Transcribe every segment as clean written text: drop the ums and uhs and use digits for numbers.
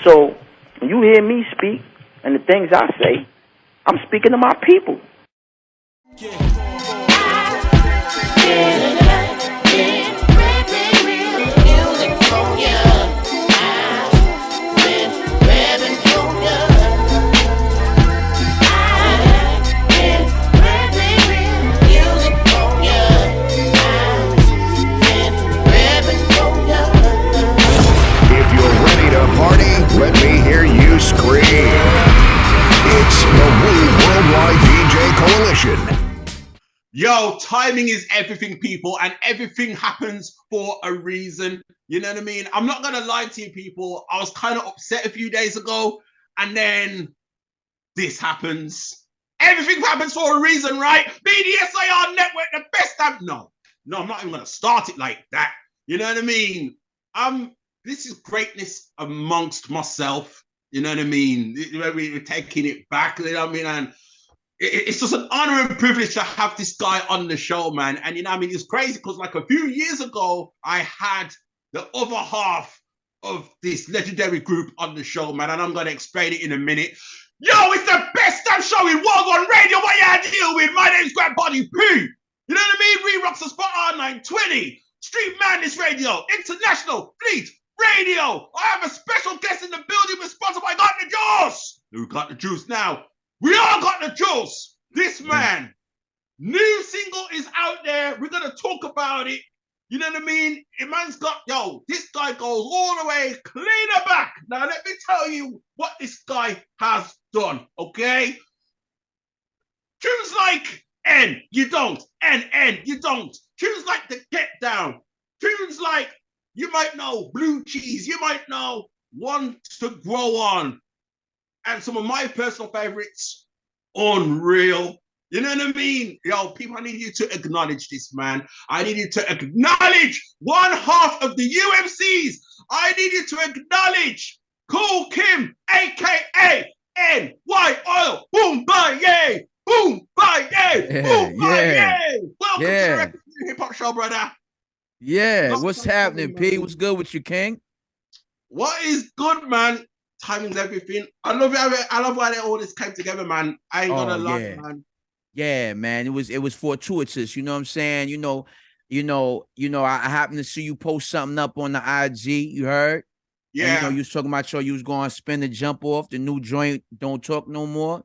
So when you hear me speak and the things I say, I'm speaking to my people. Let me hear you scream. It's the Worldwide DJ Coalition. Yo, timing is everything, people, and everything happens for a reason. You know what I mean? I'm not going to lie to you, people. I was kind of upset a few days ago, and then this happens. Everything happens for a reason, right? BDSAR Network, the best time. No, I'm not even going to start it like that. You know what I mean? This is greatness amongst myself. You know what I mean? We're taking it back. You know what I mean? And it's just an honor and privilege to have this guy on the show, man. And you know what I mean? It's crazy because like a few years ago, I had the other half of this legendary group on the show, man. And I'm going to explain it in a minute. Yo, it's the best damn show in World on Radio. What you deal with? My name's Grandbody P. You know what I mean? ReRocx the Spot R920. Street Madness Radio. International Fleet Radio. I have a special guest in the building responsible. I got the juice. Who got the juice now? We all got the juice. This man, new single is out there. We're going to talk about it. You know what I mean? Man's got, this guy goes all the way cleaner back. Now, let me tell you what this guy has done, okay? Tunes like N, you don't. N, you don't. Tunes like The Get Down. Tunes like, you might know, Blue Cheese. You might know One to Grow On. And some of my personal favorites, Unreal. You know what I mean? Yo, people, I need you to acknowledge this, man. I need you to acknowledge one half of the UMCs. I need you to acknowledge Kool Kim, a.k.a. NY Oil. Boom, bye, yay. Boom, bye, yay. Boom, bye, yay. Welcome to the Hip Hop Show, brother. Yeah, what's happening, P? What's good with you, King? What is good, man? Timing's everything. I love why all this came together, man. I ain't gonna lie, man. Yeah, man. It was fortuitous. You know what I'm saying? I happened to see you post something up on the IG. You heard? Yeah. And, you was talking about you was going to spin the jump off the new joint. Don't Talk No More.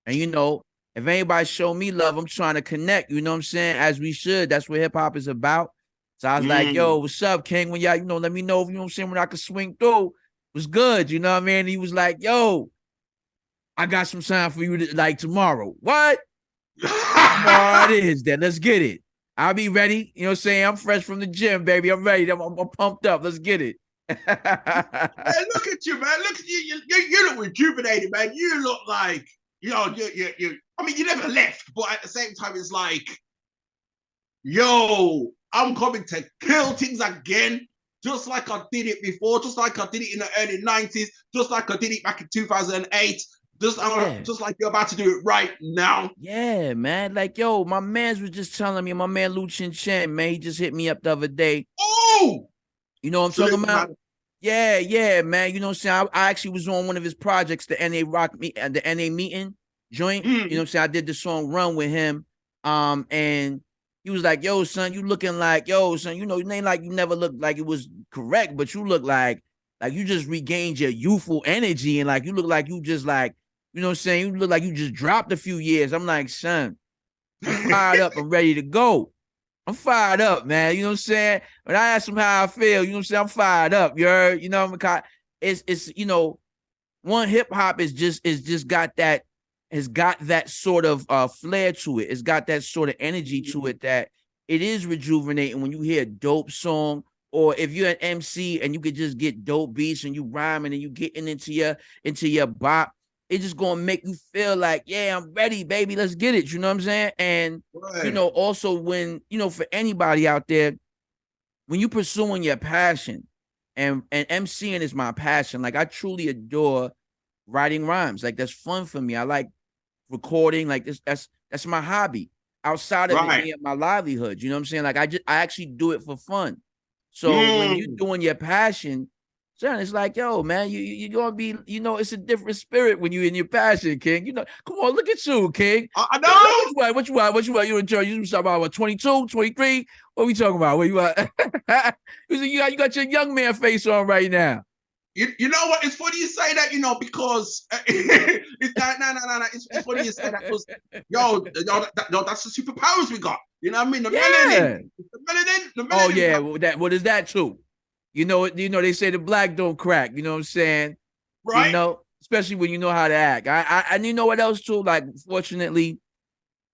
And if anybody show me love, I'm trying to connect. You know what I'm saying? As we should. That's what hip hop is about. So I was like, yo, what's up, King? When y'all, let me know, you know what I'm saying, when I can swing through. Was good, you know what I mean? He was like, yo, I got some time for you to, tomorrow. What? Tomorrow it is then. Let's get it. I'll be ready. You know what I'm saying? I'm fresh from the gym, baby. I'm ready. I'm pumped up. Let's get it. Man, look at you, man. Look at you. You look rejuvenated, man. You look like, you I mean, you never left, but at the same time, it's like, yo, I'm coming to kill things again. Just like I did it before, just like I did it in the early 90s, just like I did it back in 2008, just like you're about to do it right now. Yeah, man. Like, yo, my mans was just telling me, my man Luchin Chen, man, he just hit me up the other day. Oh! You know what I'm talking about? Man. Yeah, man. You know what I'm saying? I actually was on one of his projects, the NA meeting joint. You know what I'm saying? I did the song Run with him. And he was like, yo, son, you looking like, yo, son, it ain't like you never looked like it was correct, but you look like you just regained your youthful energy and like you look like you just like, you know what I'm saying? You look like you just dropped a few years. I'm like, son, I'm fired up and ready to go. I'm fired up, man. You know what I'm saying? When I ask him how I feel, you know what I'm saying? I'm fired up. You heard? You know what I'm saying? It's one hip hop is just got that. Has got that sort of flair to it. It's got that sort of energy to it that it is rejuvenating when you hear a dope song, or if you're an MC and you could just get dope beats and you rhyming and you getting into your bop, it's just gonna make you feel like, yeah, I'm ready, baby. Let's get it. You know what I'm saying? And also when for anybody out there, when you pursuing your passion, and MCing is my passion. Like I truly adore writing rhymes. Like that's fun for me. I like recording, like this. That's my hobby. Outside of it being my livelihood, you know what I'm saying? Like I actually do it for fun. So when you're doing your passion, Son, it's like, yo, man, you're gonna be, it's a different spirit when you're in your passion, King. Come on, look at you, King. I know. What you want? You enjoy? You talking about what, 22, 23? What we talking about? What you want? You got your young man face on right now. You know what? It's funny you say that, because it's that no. It's funny you say that because that's the superpowers we got. You know what I mean? The melanin. The melanin. Oh yeah, what is that too? They say the black don't crack. You know what I'm saying? Right. Especially when you know how to act. And you know what else too? Like, fortunately,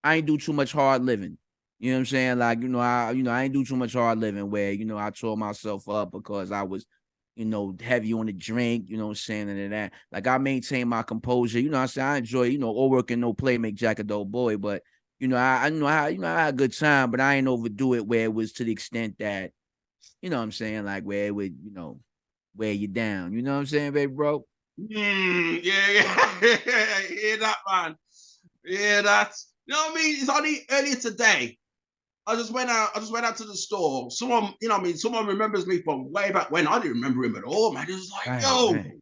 I ain't do too much hard living. You know what I'm saying? Like, I ain't do too much hard living where, I tore myself up because I was, heavy on the drink, you know what I'm saying, and that. Like, I maintain my composure. You know what I'm saying? I enjoy, all work and no play make Jack a dull boy. But, I had a good time, but I ain't overdo it where it was to the extent that, you know what I'm saying, like where it would, wear you down. You know what I'm saying, baby bro? Yeah. Hear that, man. Yeah, that's, you know what I mean? It's only earlier today. I just went out to the store. Someone, someone remembers me from way back when. I didn't remember him at all, man. It was like, Right, yo, right.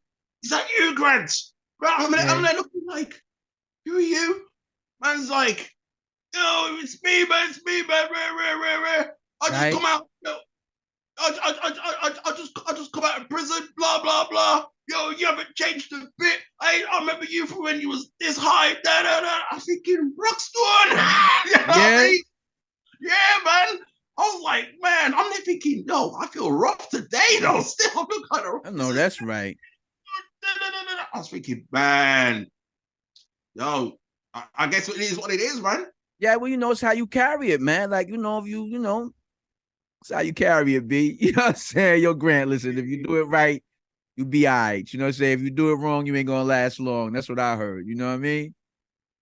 is that you, Grant? Right, I'm there looking like, who are you? Man's like, yo, it's me, man. Rare. I just come out, I just come out of prison, blah, blah, blah. Yo, you haven't changed a bit. I remember you from when you was this high. I'm thinking, Rockstone. You know what I mean? Yeah, man. I was like, man, I'm there thinking, no, I feel rough today, though. Still, I feel kind of rough. I know that's right. I was thinking, man, yo, I guess it is what it is, man. Yeah, well, it's how you carry it, man. Like, if you, it's how you carry it, B. You know what I'm saying? Yo, Grant, listen, if you do it right, you be all right. You know what I'm saying? If you do it wrong, you ain't gonna last long. That's what I heard. You know what I mean?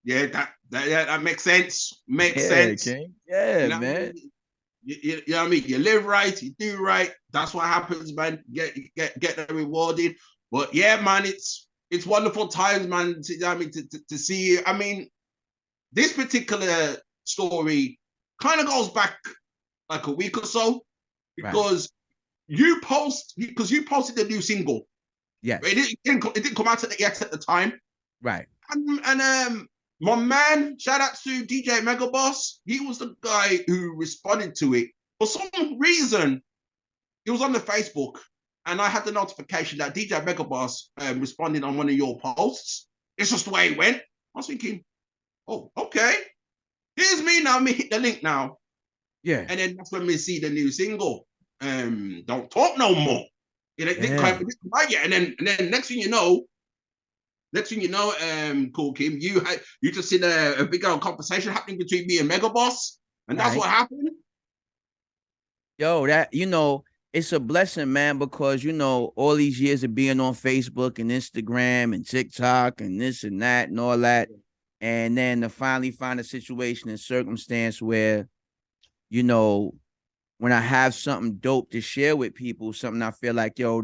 Yeah, that makes sense. Makes Yeah, sense. King. Yeah, You know man. what I mean? You know what I mean? You live right, you do right. That's what happens, man. Get rewarded. But yeah, man, it's wonderful times, man. To see you. I mean, this particular story kind of goes back like a week or so because you posted the new single. Yes. It didn't come out yet at the time. Right. And my man, shout out to DJ Megaboss. He was the guy who responded to it. For some reason, it was on the Facebook, and I had the notification that DJ Megaboss responded on one of your posts. It's just the way it went. I was thinking, oh, okay. Here's me now. Me hit the link now. Yeah. And then that's when we see the new single. Don't Talk No More. It didn't come out yet. And then next thing you know, Kool Kim, you just seen a big old conversation happening between me and Megaboss, and that's what happened. Yo, it's a blessing, man, because all these years of being on Facebook and Instagram and TikTok and this and that and all that, and then to finally find a situation and circumstance where, when I have something dope to share with people, something I feel like, yo,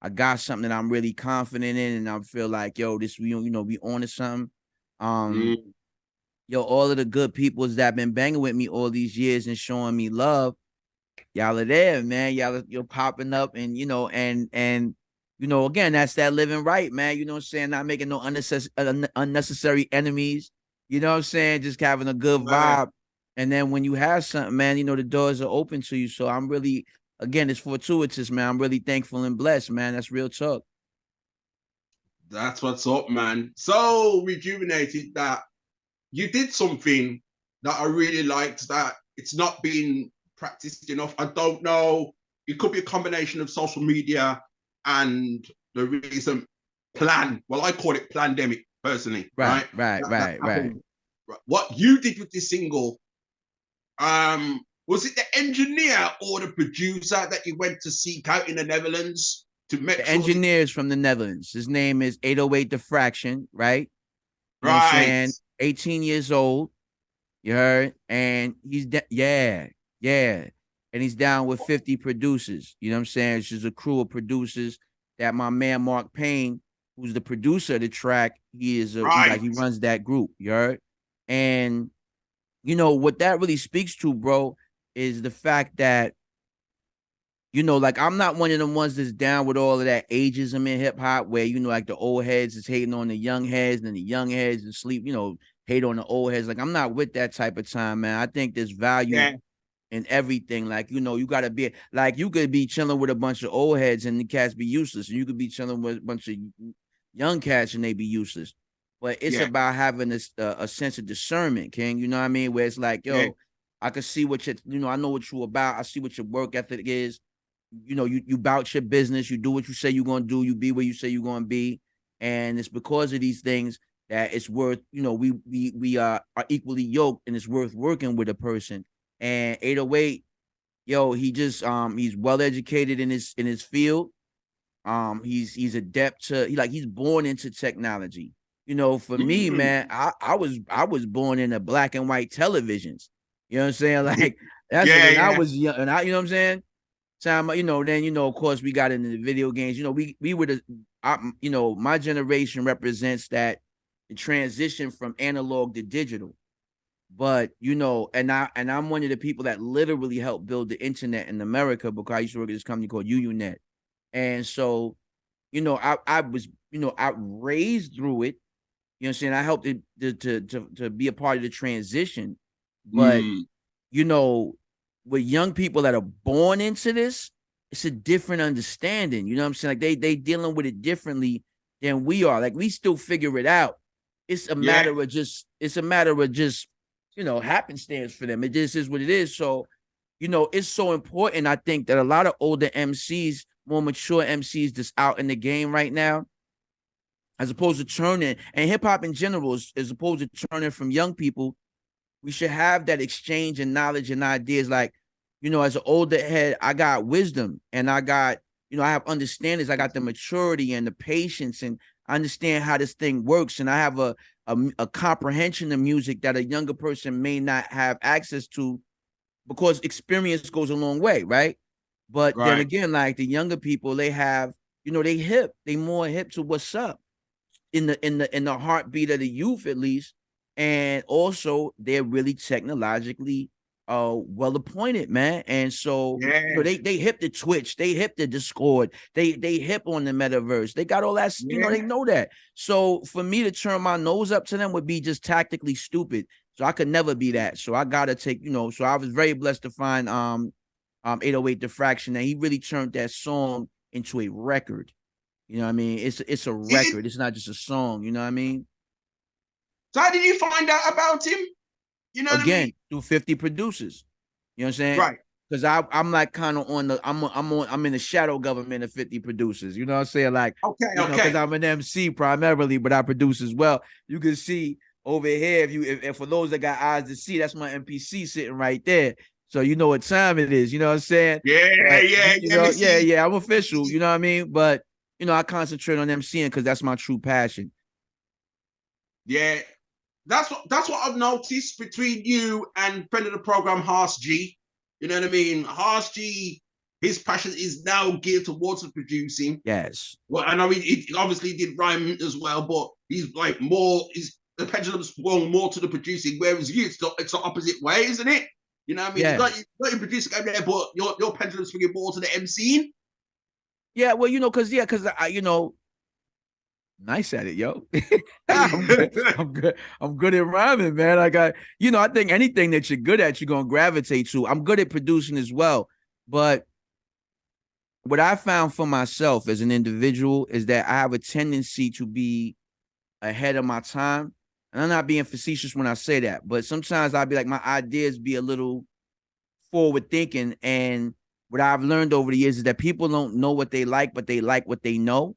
I got something that I'm really confident in, and I feel like, yo, we on to something. Yo, all of the good peoples that been banging with me all these years and showing me love, y'all are there, man. You're popping up, and again, that's that living right, man. You know what I'm saying? Not making no unnecessary enemies. You know what I'm saying? Just having a good vibe. And then when you have something, man, the doors are open to you. So I'm really, again, it's fortuitous, man. I'm really thankful and blessed, man. That's real talk. That's what's up, man. So rejuvenated that you did something that I really liked, that it's not being practiced enough. I don't know. It could be a combination of social media and the recent plan. Well, I call it pandemic personally. Right. What you did with this single, was it the engineer or the producer that you went to seek out in the Netherlands to make the engineers from the Netherlands? His name is 808 Diffraction, right? You know what I'm saying? 18 years old. You heard? And he's and he's down with 50 producers. You know what I'm saying? It's just a crew of producers that my man Mark Payne, who's the producer of the track, he runs that group. You heard? And what that really speaks to, bro, is the fact that you know, like I'm not one of them ones that's down with all of that ageism in hip hop where, you know, like the old heads is hating on the young heads and the young heads and sleep, you know, hate on the old heads. Like I'm not with that type of time, man. I think there's value in everything. Like, you know, you gotta be like you could be chilling with a bunch of old heads and the cats be useless. And you could be chilling with a bunch of young cats and they be useless. But it's about having this a sense of discernment, King. You know what I mean? Where it's like, yo, I can see what you know, I know what you about. I see what your work ethic is. You know, you bout your business, you do what you say you're gonna do, you be where you say you're gonna be, and it's because of these things that it's worth, you know, we are equally yoked, and it's worth working with a person. And 808, yo, he just he's well educated in his field. He's adept to he's born into technology. You know, for me, man, I was born in a black and white televisions. You know what I'm saying? Like that's when I was young, and you know what I'm saying? Time, you know, then, you know, of course we got into the video games. You know, we were you know, my generation represents that the transition from analog to digital. But, you know, and I'm one of the people that literally helped build the internet in America, because I used to work at this company called UUNet. And so, you know, I was, you know, I raised through it. You know what I'm saying? I helped it to be a part of the transition. But, you know, with young people that are born into this, it's a different understanding. You know what I'm saying? Like they dealing with it differently than we are. Like we still figure it out. It's a matter of just, you know, happenstance for them. It just is what it is. So, you know, it's so important. I think that a lot of older MCs, more mature MCs that's out in the game right now, as opposed to turning, and hip hop in general, as opposed to turning from young people, we should have that exchange and knowledge and ideas. Like, you know, as an older head, I got wisdom and I got, you know, I have understandings. I got the maturity and the patience, and I understand how this thing works. And I have a comprehension of music that a younger person may not have access to, because experience goes a long way, right? But then again, like the younger people, they have, you know, they more hip to what's up in the heartbeat of the youth, at least. And also they're really technologically well appointed, man. And so, you know, they hip the Twitch, they hip the Discord, they hip on the metaverse, they got all that, you know, they know that. So for me to turn my nose up to them would be just tactically stupid. So I could never be that. So I gotta take, you know, so I was very blessed to find 808 Diffraction, and he really turned that song into a record. You know what I mean? It's a record. It's not just a song, you know what I mean? So how did you find out about him? You know, again, what I mean? through 50 producers. You know what I'm saying? Right. Because I'm like kind of on the I'm in the shadow government of 50 producers. You know what I'm saying? Like, you know, because I'm an MC primarily, but I produce as well. You can see over here, if for those that got eyes to see, that's my MPC sitting right there. So you know what time it is. You know what I'm saying? Yeah. I'm official. You know what I mean? But you know, I concentrate on MCing because that's my true passion. Yeah. That's what I've noticed between you and friend of the program, Haas G. You know what I mean? Haas G, his passion is now geared towards the producing. Yes. Well, I know he obviously did rhyme as well, but he's like the pendulum's swung more to the producing, whereas you, it's the opposite way, isn't it? You know what I mean? Yeah. You got your producing over there, but your pendulum's swinging more to the MCing. Yeah, well, you know, because I, you know, nice at it, yo. I'm good. I'm good at rhyming, man. Like you know, I think anything that you're good at, you're gonna gravitate to. I'm good at producing as well. But what I found for myself as an individual is that I have a tendency to be ahead of my time. And I'm not being facetious when I say that, but sometimes I'll be like, my ideas be a little forward thinking. And what I've learned over the years is that people don't know what they like, but they like what they know.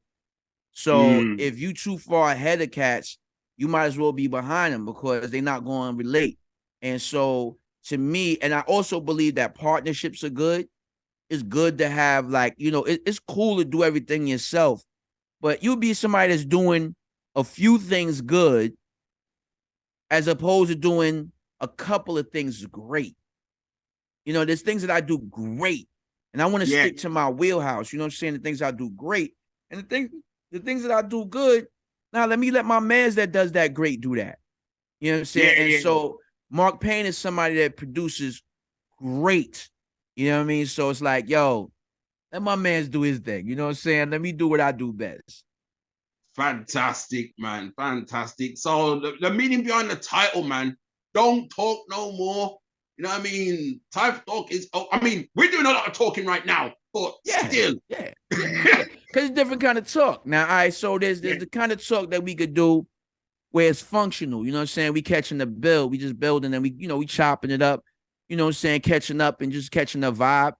So if you too far ahead of cats, you might as well be behind them because they're not going to relate. And so to me, and I also believe that partnerships are good. It's good to have, like, you know, it's cool to do everything yourself, but you'll be somebody that's doing a few things good as opposed to doing a couple of things great. You know, there's things that I do great, and I want to stick to my wheelhouse. You know what I'm saying? The things I do great, and the things that I do good. Now let my mans that does that great do that. You know what I'm saying? And so Mark Payne is somebody that produces great. You know what I mean? So it's like, yo, Let my man's do his thing. You know what I'm saying? Let me do what I do best. Fantastic, man. Fantastic. So the meaning behind the title, man, don't talk no more. You know what I mean? Type talk is, I mean, we're doing a lot of talking right now, but still. Yeah. Because it's different kind of talk. Now, all right, so there's the kind of talk that we could do where it's functional. You know what I'm saying? We catching the bill. We just building and we chopping it up. You know what I'm saying? Catching up and just catching the vibe.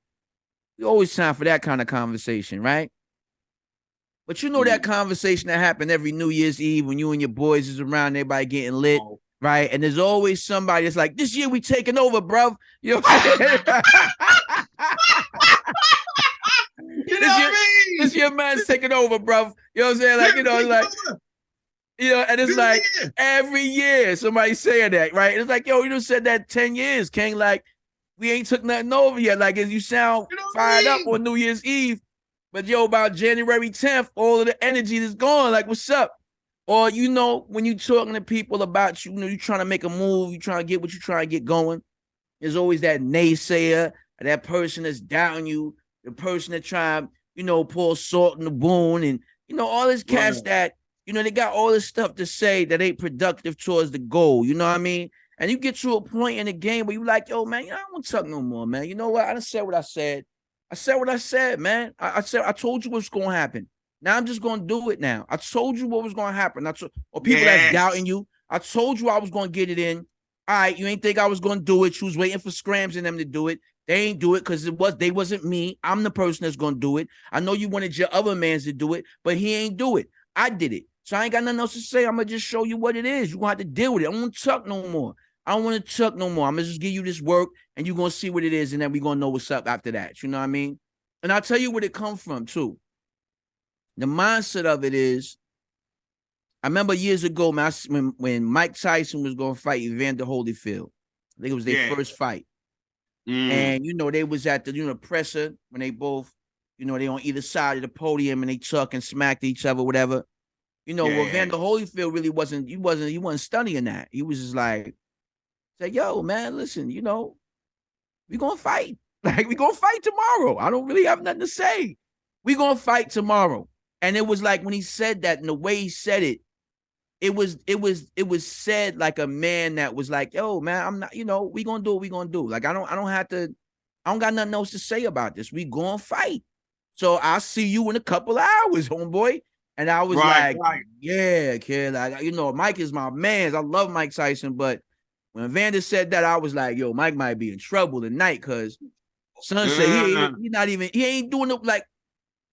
We always time for that kind of conversation, right? But you know that conversation that happened every New Year's Eve when you and your boys is around, everybody getting lit, right? And there's always somebody that's like, this year we taking over, bro. You know what I mean? This year man's taking over, bro. You know what I'm saying? Like, and it's like every year somebody saying that, right? And it's like, yo, you done said that 10 years, King. Like, we ain't took nothing over yet. Like, as you sound fired up on New Year's Eve, but yo, about January 10th, all of the energy is gone. Like, what's up? Or, when you talking to people about you trying to make a move, you trying to get what you trying to get going. There's always that naysayer, that person that's doubting you, the person that trying, pour salt in the wound, and all this cats that, they got all this stuff to say that ain't productive towards the goal. You know what I mean? And you get to a point in the game where you like, yo, man, I don't want to talk no more, man. You know what? I done said what I said. I said what I said, man. I told you what's going to happen. Now I'm just going to do it now. I told you what was going to happen. Or people that's doubting you. I told you I was going to get it in. All right, you ain't think I was going to do it. You was waiting for Scrams and them to do it. They ain't do it because they wasn't me. I'm the person that's going to do it. I know you wanted your other mans to do it, but he ain't do it. I did it. So I ain't got nothing else to say. I'm going to just show you what it is. You're going to have to deal with it. I don't want to talk no more. I don't want to talk no more. I'm going to just give you this work, and you're going to see what it is, and then we're going to know what's up after that. You know what I mean? And I'll tell you where it comes from, too. The mindset of it is, I remember years ago, man, when Mike Tyson was going to fight Evander Holyfield. I think it was their first fight. And, they was at the, presser when they both, they on either side of the podium and they talk and smacked each other, whatever. Evander Holyfield really wasn't studying that. He was just like, yo, man, listen, we going to fight. Like, we going to fight tomorrow. I don't really have nothing to say. We going to fight tomorrow. And it was like when he said that and the way he said it, it was said like a man that was like, yo, man, I'm not, we going to do what we going to do. Like, I don't got nothing else to say about this. We going to fight. So I'll see you in a couple of hours, homeboy. And I was yeah, kid. Like, Mike is my man. I love Mike Tyson. But when Vander said that, I was like, yo, Mike might be in trouble tonight because son said he ain't doing it like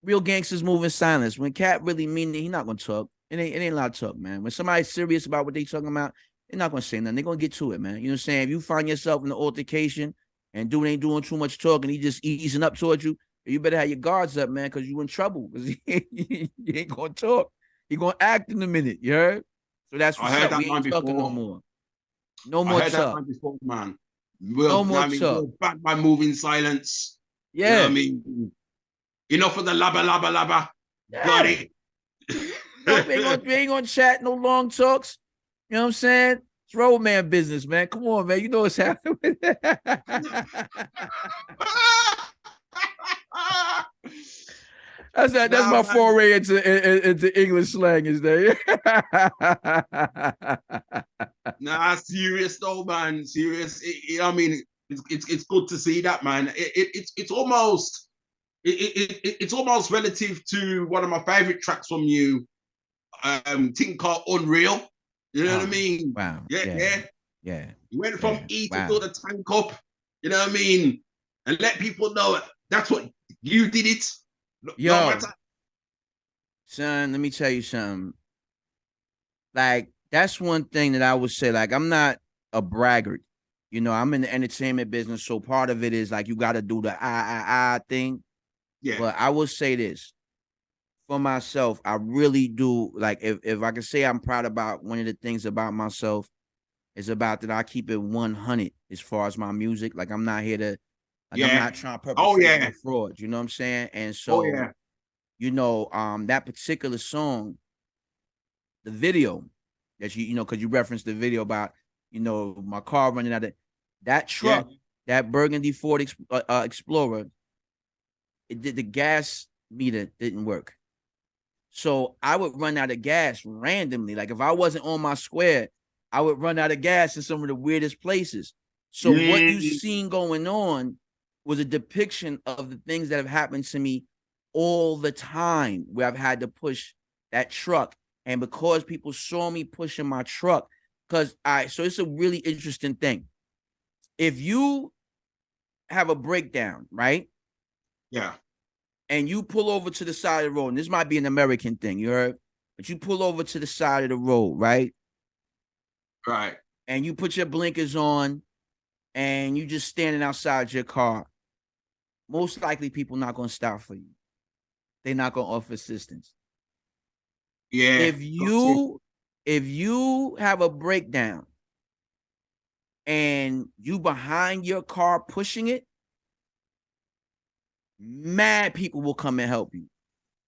real gangsters move in silence. When Cat really mean it, he not going to talk. It ain't allowed to talk, man. When somebody's serious about what they talking about, they're not going to say nothing. They're going to get to it, man. You know what I'm saying? If you find yourself in an altercation and dude ain't doing too much talking, he just easing up towards you, you better have your guards up, man, because you in trouble. Because he ain't going to talk. He going to act in a minute, you heard? So that's what's up. We ain't talking no more. No more talk. I heard that line before, man. No more talk. Back by moving silence. Yeah. You know what I mean? Enough of the labba. Yeah. Got it. We ain't gonna chat no long talks. You know what I'm saying? It's road man business, man. Come on, man. You know what's happening. That's my foray into English slang is there. Nah, serious though, man. Serious. I mean, it's good to see that, man. It's almost relative to one of my favorite tracks from you. Thing called Unreal. You know what I mean? Wow. Yeah. You went from E to fill the tank up. You know what I mean? And let people know that's what you did it. Yo, son, let me tell you something. Like, that's one thing that I would say. Like, I'm not a braggart. I'm in the entertainment business, so part of it is like you got to do the I thing. Yeah. But I will say this. For myself, I really do, like, if I can say I'm proud about one of the things about myself is about that I keep it 100 as far as my music. Like, I'm not here to, I'm not trying to perpetrate fraud. You know what I'm saying? And so, that particular song, the video that because you referenced the video about, my car running out of that truck, that Burgundy Ford Explorer, the gas meter didn't work. So I would run out of gas randomly. Like if I wasn't on my square, I would run out of gas in some of the weirdest places. So what you seen going on was a depiction of the things that have happened to me all the time, where I've had to push that truck. And because people saw me pushing my truck, so it's a really interesting thing. If you have a breakdown, right? Yeah. And you pull over to the side of the road, and this might be an American thing, you heard? But you pull over to the side of the road, right? Right. And you put your blinkers on, and you just standing outside your car. Most likely people not going to stop for you. They're not going to offer assistance. Yeah. If you have a breakdown and you behind your car pushing it, mad people will come and help you,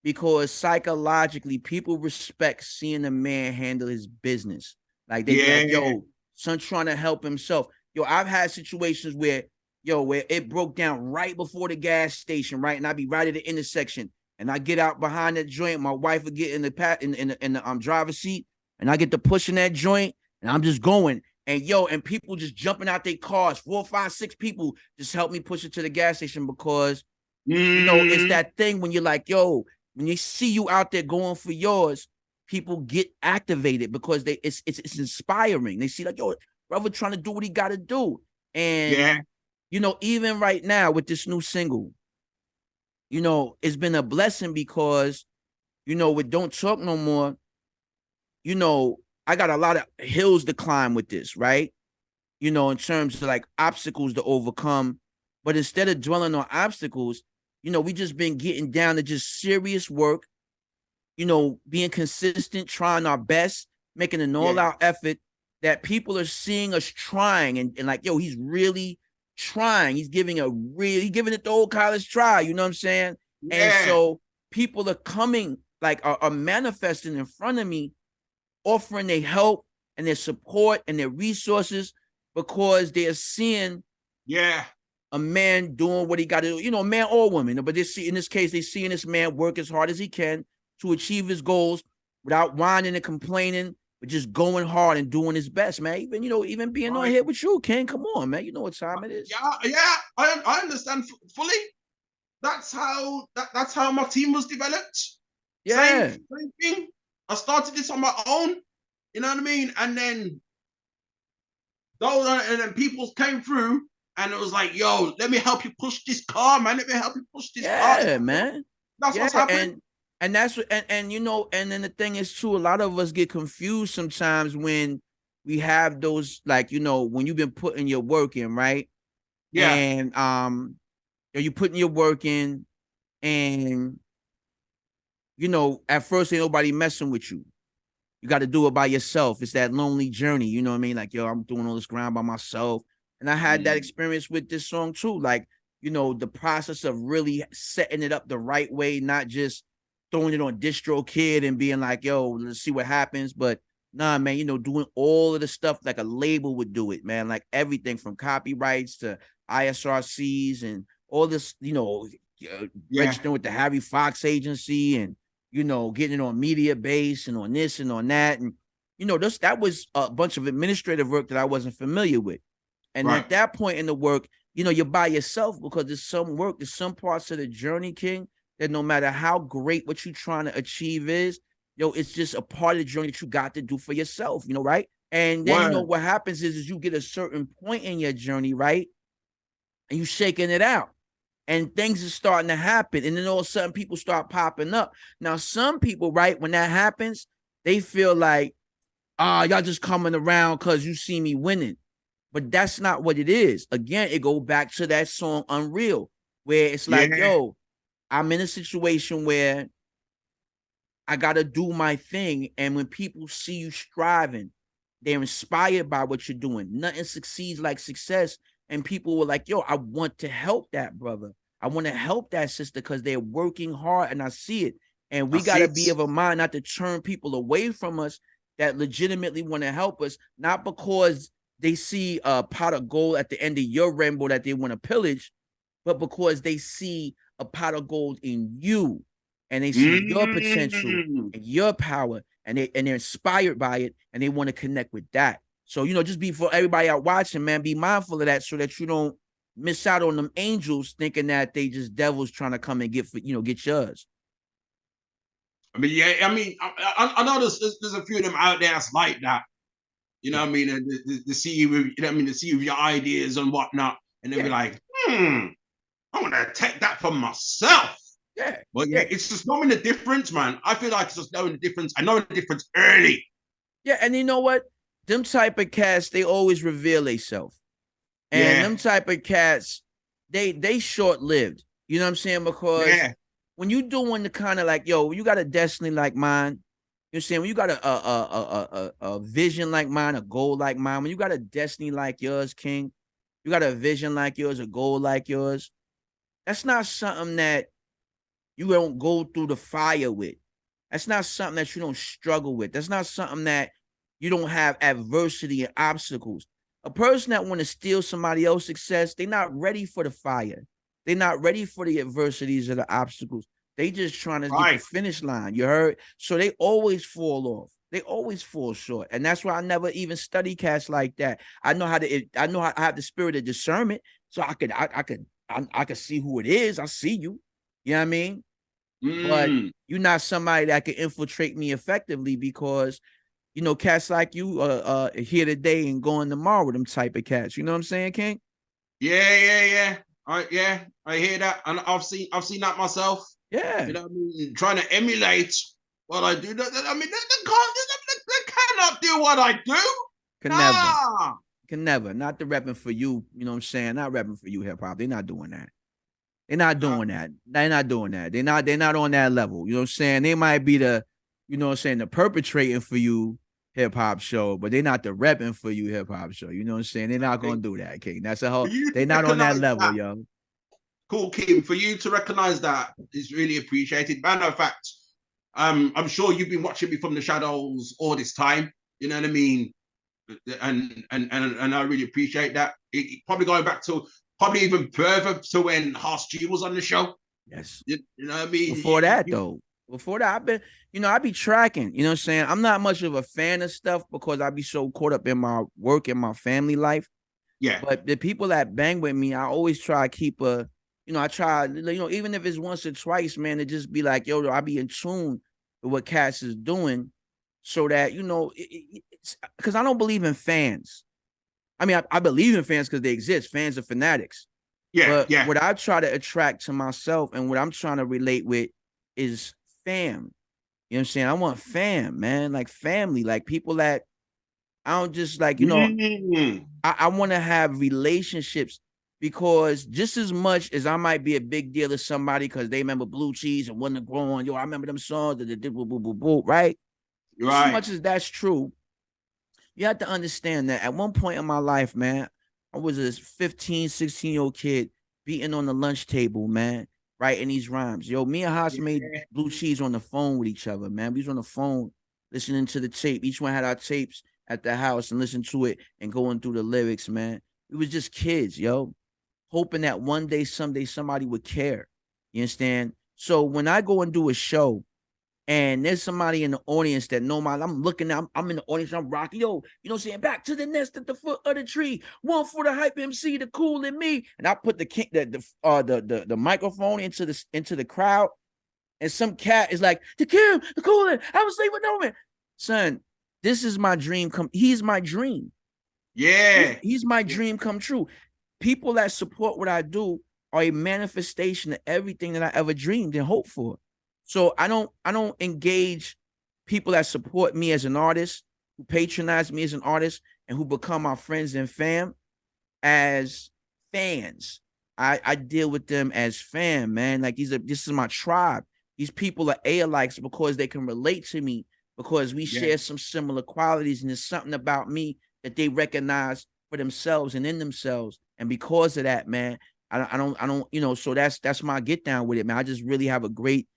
because psychologically people respect seeing a man handle his business. Like they be like, yo, son trying to help himself. Yo, I've had situations where it broke down right before the gas station, right? And I'd be right at the intersection, and I get out behind that joint. My wife would get in the driver's seat, and I get to pushing that joint, and I'm just going. And people just jumping out their cars, 4, 5, 6 people just help me push it to the gas station, because it's that thing when you're like, yo, when they see you out there going for yours, people get activated because it's inspiring. They see like, yo, brother trying to do what he got to do. And, even right now with this new single, it's been a blessing because, with Don't Talk No More, I got a lot of hills to climb with this, right? In terms of like obstacles to overcome. But instead of dwelling on obstacles, we just been getting down to just serious work, being consistent, trying our best, making an all-out effort, that people are seeing us trying and like, yo, he's really trying. He's giving it the old college try, you know what I'm saying? Yeah. And so people are coming, like are manifesting in front of me, offering their help and their support and their resources, because they're seeing a man doing what he got to do, man or woman. But in this case, they're seeing this man work as hard as he can to achieve his goals without whining and complaining, but just going hard and doing his best, man. Even being on here with you, King. Come on, man. You know what time it is. Yeah. I understand fully. That's how my team was developed. Yeah. Same thing. I started this on my own. You know what I mean? And then people came through, and it was like, yo, let me help you push this car, man. Let me help you push this car. Yeah, man. That's what's happening. And that's what, and then the thing is too, a lot of us get confused sometimes when we have those, like, when you've been putting your work in, right? Yeah. And you're putting your work in, and at first ain't nobody messing with you. You got to do it by yourself. It's that lonely journey, you know what I mean? Like, yo, I'm doing all this ground by myself. And I had that experience with this song too. Like, the process of really setting it up the right way, not just throwing it on DistroKid and being like, yo, let's see what happens. But nah, man, doing all of the stuff like a label would do it, man. Like everything from copyrights to ISRCs and all this, registering with the Harry Fox agency and, getting it on Media Base and on this and on that. And, that was a bunch of administrative work that I wasn't familiar with. And at that point in the work, you're by yourself, because there's some parts of the journey, King, that no matter how great what you're trying to achieve is, it's just a part of the journey that you got to do for yourself, right? And then, what happens is you get a certain point in your journey, right? And you shaking it out. And things are starting to happen. And then all of a sudden people start popping up. Now, some people, right, when that happens, they feel like, y'all just coming around because you see me winning. But that's not what it is. Again, it goes back to that song Unreal, where it's like, yo, I'm in a situation where I got to do my thing. And when people see you striving, they're inspired by what you're doing. Nothing succeeds like success. And people were like, yo, I want to help that brother. I want to help that sister because they're working hard and I see it. And we got to be of a mind not to turn people away from us that legitimately want to help us, not because they see a pot of gold at the end of your rainbow that they want to pillage, but because they see a pot of gold in you, and they see your potential and your power, and they're inspired by it, and they want to connect with that. So, you know, just be for everybody out watching, man, be mindful of that so that you don't miss out on them angels thinking that they just devils trying to come and get yours. I mean, yeah, I mean, I know there's a few of them out there that's like that. You know what I mean? And they see you with, you know what I mean, they see you with your ideas and whatnot, and they'll be like, I want to take that for myself. Yeah. But yeah, it's just knowing the difference, man. I feel like it's just knowing the difference. I know the difference early. Yeah, and you know what? Them type of cats, they always reveal themselves. And them type of cats, they short-lived. You know what I'm saying? Because when you doing the kind of like, yo, you got a destiny like mine, you know what I'm saying? When you got a vision like mine, a goal like mine, when you got a destiny like yours, King, you got a vision like yours, a goal like yours, that's not something that you don't go through the fire with. That's not something that you don't struggle with. That's not something that you don't have adversity and obstacles. A person that want to steal somebody else's success, they're not ready for the fire. They're not ready for the adversities or the obstacles. They just trying to get the finish line. You heard? So they always fall off. They always fall short. And that's why I never even study cats like that. I know how I have the spirit of discernment. So I could see who it is. I see you. You know what I mean? But you're not somebody that can infiltrate me effectively because, you know, cats like you here today and going tomorrow, them type of cats. You know what I'm saying, King? Yeah. I hear that. And I've seen that myself. Yeah. You know what I mean? Trying to emulate what I do. I mean, they cannot do what I do. Can never. Not the RePPiN4U, you know what I'm saying? Not RePPiN4U hip hop. They're not doing that. They're not doing that. They're not doing that. They're not on that level. You know what I'm saying? They might be the, you know what I'm saying, the perpetrating for you hip hop show, but they're not the RePPiN4U hip hop show. You know what I'm saying? They're not gonna do that, King. That's a whole. They're not on that level, yo. Cool, Kim. For you to recognize that is really appreciated. Matter of fact, I'm sure you've been watching me from the shadows all this time. You know what I mean? And I really appreciate that. It probably going back to probably even further to when Hoss G was on the show. Yes. You know what I mean? Before that, I've been, you know, I be tracking, you know what I'm saying? I'm not much of a fan of stuff because I be so caught up in my work and my family life. Yeah. But the people that bang with me, I always try to keep I try, you know, even if it's once or twice, man, to just be like, yo, I be in tune with what Cass is doing so that, you know, because I don't believe in fans. I mean, I believe in fans because they exist. Fans are fanatics. But what I try to attract to myself and what I'm trying to relate with is fam. You know what I'm saying? I want fam, man, like family, like people that I don't just like, you know, I want to have relationships because just as much as I might be a big deal to somebody because they remember Blue Cheese and Wonder Growing, yo, I remember them songs, right? Just as much as that's true, you have to understand that at one point in my life, man, I was a 15, 16-year-old kid beating on the lunch table, man, writing these rhymes. Yo, me and Haas made Blue Cheese on the phone with each other, man. We was on the phone listening to the tape. Each one had our tapes at the house and listened to it and going through the lyrics, man. We was just kids, yo, hoping that one day, someday, somebody would care. You understand? So when I go and do a show, and there's somebody in the audience that know I'm looking at, I'm in the audience, I'm rocking, yo, you know what I'm saying? Back to the nest at the foot of the tree, one for the hype MC, the Kool and me. And I put the microphone into the crowd, and some cat is like, the Kim, the Kool, I was sleeping no man. Son, this is my dream he's my dream. Yeah. He's my dream come true. People that support what I do are a manifestation of everything that I ever dreamed and hoped for. So I don't engage people that support me as an artist, who patronize me as an artist, and who become my friends and fam as fans. I deal with them as fam, man. Like this is my tribe. These people are alikes because they can relate to me because we share some similar qualities, and there's something about me that they recognize for themselves and in themselves. And because of that, man, I don't, you know, so that's my get down with it, man. I just really have a great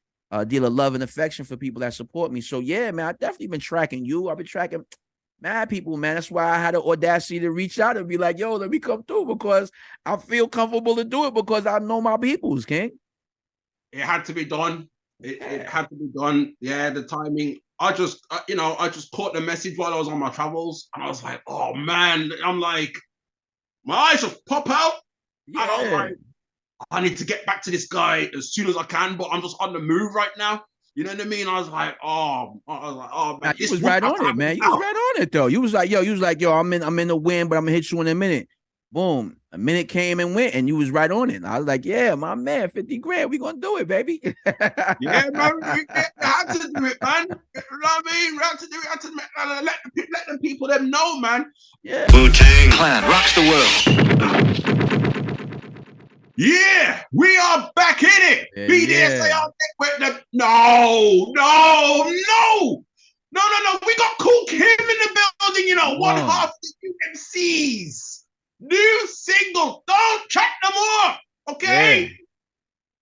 deal of love and affection for people that support me. So yeah, man, I've definitely been tracking you. I've been tracking mad people, man. That's why I had the audacity to reach out and be like, yo, let me come through because I feel comfortable to do it because I know my peoples, King. It had to be done. It had to be done. Yeah, the timing. I just caught the message while I was on my travels, and I was like, oh man, I'm like, my eyes just pop out, Yeah. and I was like, I need to get back to this guy as soon as I can, but I'm just on the move right now. You know what I mean? I was like, oh man, nah, you was right on it, man. You was right on it though. You was like, yo, I'm in the wind, but I'm gonna hit you in a minute. Boom. A minute came and went, and you was right on it. I was like, yeah, my man, 50 grand. We gonna do it, baby. Yeah, man. You had to do it, man. You know what I mean? We had to do it. We had to let them people them know, man. Yeah. Wu-Tang Clan rocks the world. Yeah, we are back in it. Yeah, BDSAR Network. No. We got Kool Kim in the building, you know, one half the UMCs. New single, don't check no more. Okay. Yeah.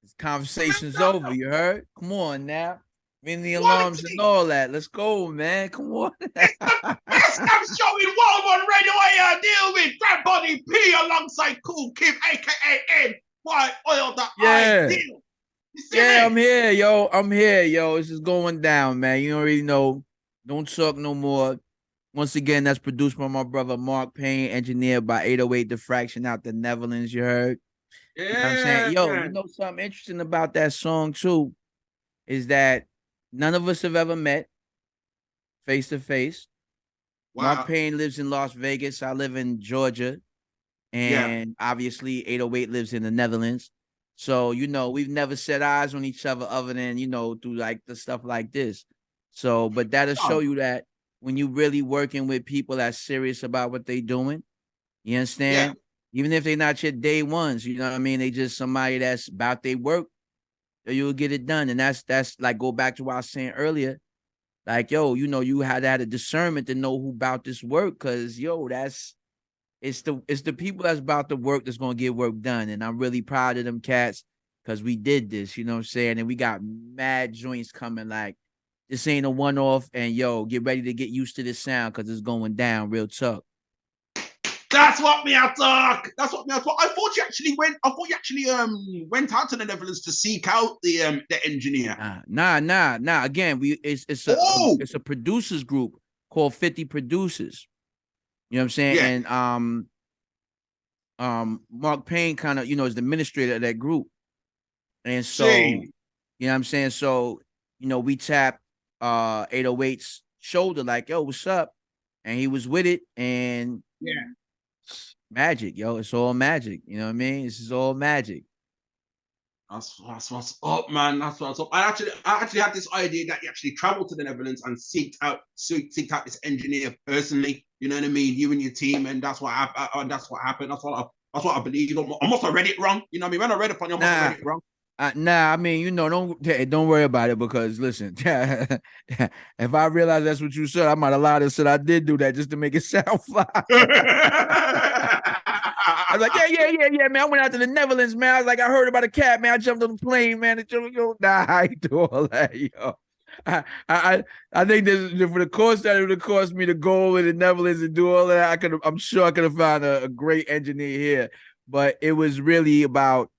This conversation's over, you heard? Come on now. Ring the alarms and all that. Let's go, man. Come on. It's the best damn show in World One Radio. I deal with Grab Body P alongside Kool Kim, aka M. Oil that Yeah. Ideal. Yeah, me? I'm here, yo. I'm here, yo. This is going down, man. You already know. Don't talk no more. Once again, that's produced by my brother Mark Payne, engineered by 808 Diffraction out the Netherlands, you heard? Yeah, You know what I'm saying? Yo, man. you know something interesting about that song, too, is that none of us have ever met face to face. Wow. Mark Payne lives in Las Vegas. I live in Georgia. And obviously 808 lives in the Netherlands. So, you know, we've never set eyes on each other than, you know, through like the stuff like this. So, but that'll show you that when you really working with people that's serious about what they doing, you understand? Yeah. Even if they're not your day ones, you know what I mean? They just somebody that's about their work, you'll get it done. And that's like, go back to what I was saying earlier. Like, yo, you know, you had to have a discernment to know who about this work. Cause yo, it's the people that's about the work that's gonna get work done. And I'm really proud of them cats because we did this, you know what I'm saying? And we got mad joints coming. Like, this ain't a one-off, and yo, get ready to get used to this sound because it's going down real tough. That's what me I talk. That's what me I talk. I thought you actually went out to the Netherlands to seek out the engineer. Nah. Again, it's a producers group called 50 Producers. You know what I'm saying? Yeah. And Mark Payne kind of, you know, is the administrator of that group. And so, you know what I'm saying? So, you know, we tapped 808's shoulder like, yo, what's up? And he was with it, and magic, yo. It's all magic. You know what I mean? This is all magic. That's what's up, man. That's what's up. I actually had this idea that you actually traveled to the Netherlands and seeked out this engineer personally. You know what I mean? You and your team, and that's what happened. That's what I believe. I must have read it wrong. You know what I mean? When I read it, I must have read it wrong. Nah, I mean, you know, don't worry about it because listen, if I realize that's what you said, I might have lied and said I did do that just to make it sound fly. I was like, yeah, man. I went out to the Netherlands, man. I was like, I heard about a cat, man. I jumped on the plane, man. Nah, I ain't do all that, yo. I think this, for the course that it would have cost me to go in the Netherlands and do all that, I'm sure I could have found a great engineer here. But it was really about,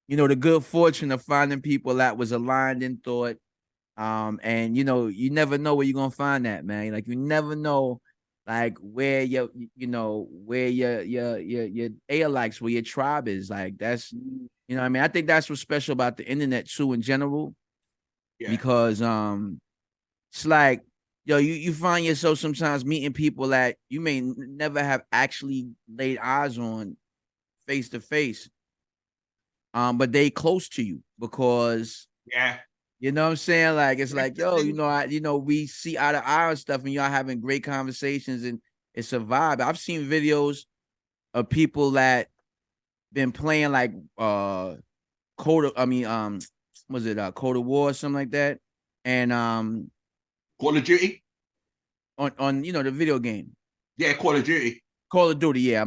you know, the good fortune of finding people that was aligned in thought. And you know, you never know where you're gonna find that, man. Like, you never know, like, where your A-likes, where your tribe is. Like, that's, you know what I mean? I think that's what's special about the internet too in general. Yeah. Because it's like, yo, you find yourself sometimes meeting people that you may never have actually laid eyes on face to face. But they close to you because you know what I'm saying? Like, it's like, yo, you know, we see eye to eye and stuff, and y'all having great conversations, and it's a vibe. I've seen videos of people that been playing like Code of War or something like that, and Call of Duty on you know, the video game. Yeah, Call of Duty. Call of Duty, yeah. I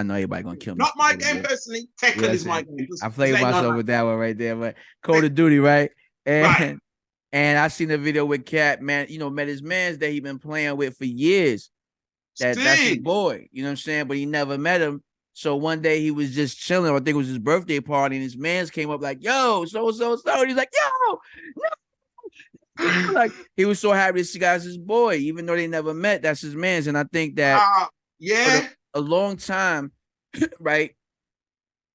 know everybody gonna kill me. Not my game personally. Tekken is my game. I played myself with that one right there, but Call of Duty, right? And I seen a video with Cat, man. You know, met his mans that he been playing with for years. That's his boy. You know what I'm saying? But he never met him. So one day he was just chilling. I think it was his birthday party, and his mans came up like, "Yo, so. And he's like, "Yo, no." Like he was so happy this guy's his boy, even though they never met. That's his man's, and I think that Yeah. a long time, right?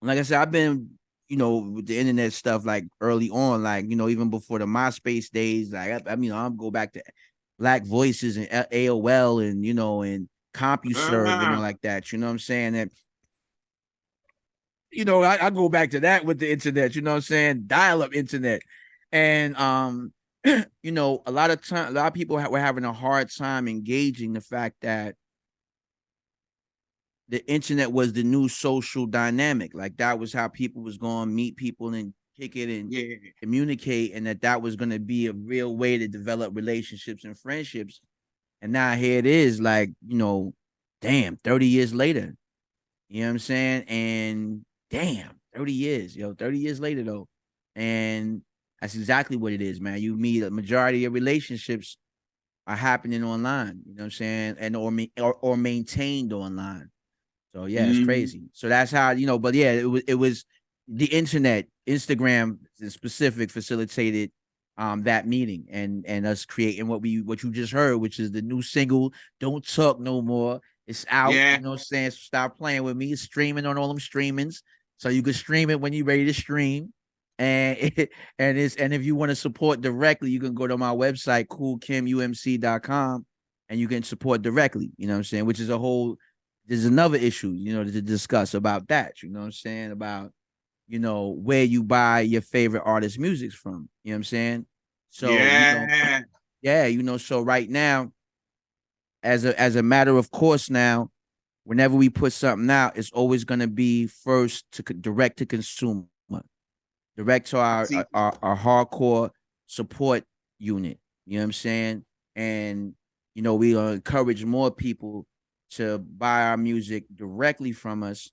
Like I said, I've been, with the internet stuff like early on, like even before the MySpace days. Like I'll go back to Black Voices and AOL and and CompuServe and all like that. You know what I'm saying? That I go back to that with the internet. You know what I'm saying? Dial-up internet, and a lot of people were having a hard time engaging the fact that the internet was the new social dynamic. Like that was how people was going to meet people and kick it and communicate, and that was going to be a real way to develop relationships and friendships. And now here it is, like, damn, 30 years later. You know what I'm saying? And damn, 30 years, 30 years later though. And that's exactly what it is, man. You meet a majority of relationships are happening online, you know what I'm saying? And or maintained online. So yeah, it's crazy. So that's how, but yeah, it was the internet, Instagram in specific facilitated that meeting and us creating what you just heard, which is the new single, Don't Talk No More. It's out, you know what I'm saying? So stop playing with me. It's streaming on all them streamings. So you can stream it when you're ready to stream. And if you want to support directly, you can go to my website, KoolKimUMC.com, and you can support directly, you know what I'm saying? Which is there's another issue, to discuss about that, you know what I'm saying? About, where you buy your favorite artist music from, you know what I'm saying? So, so right now, as a matter of course now, whenever we put something out, it's always going to be first to direct to consumer, direct to our hardcore support unit, you know what I'm saying? And, we encourage more people to buy our music directly from us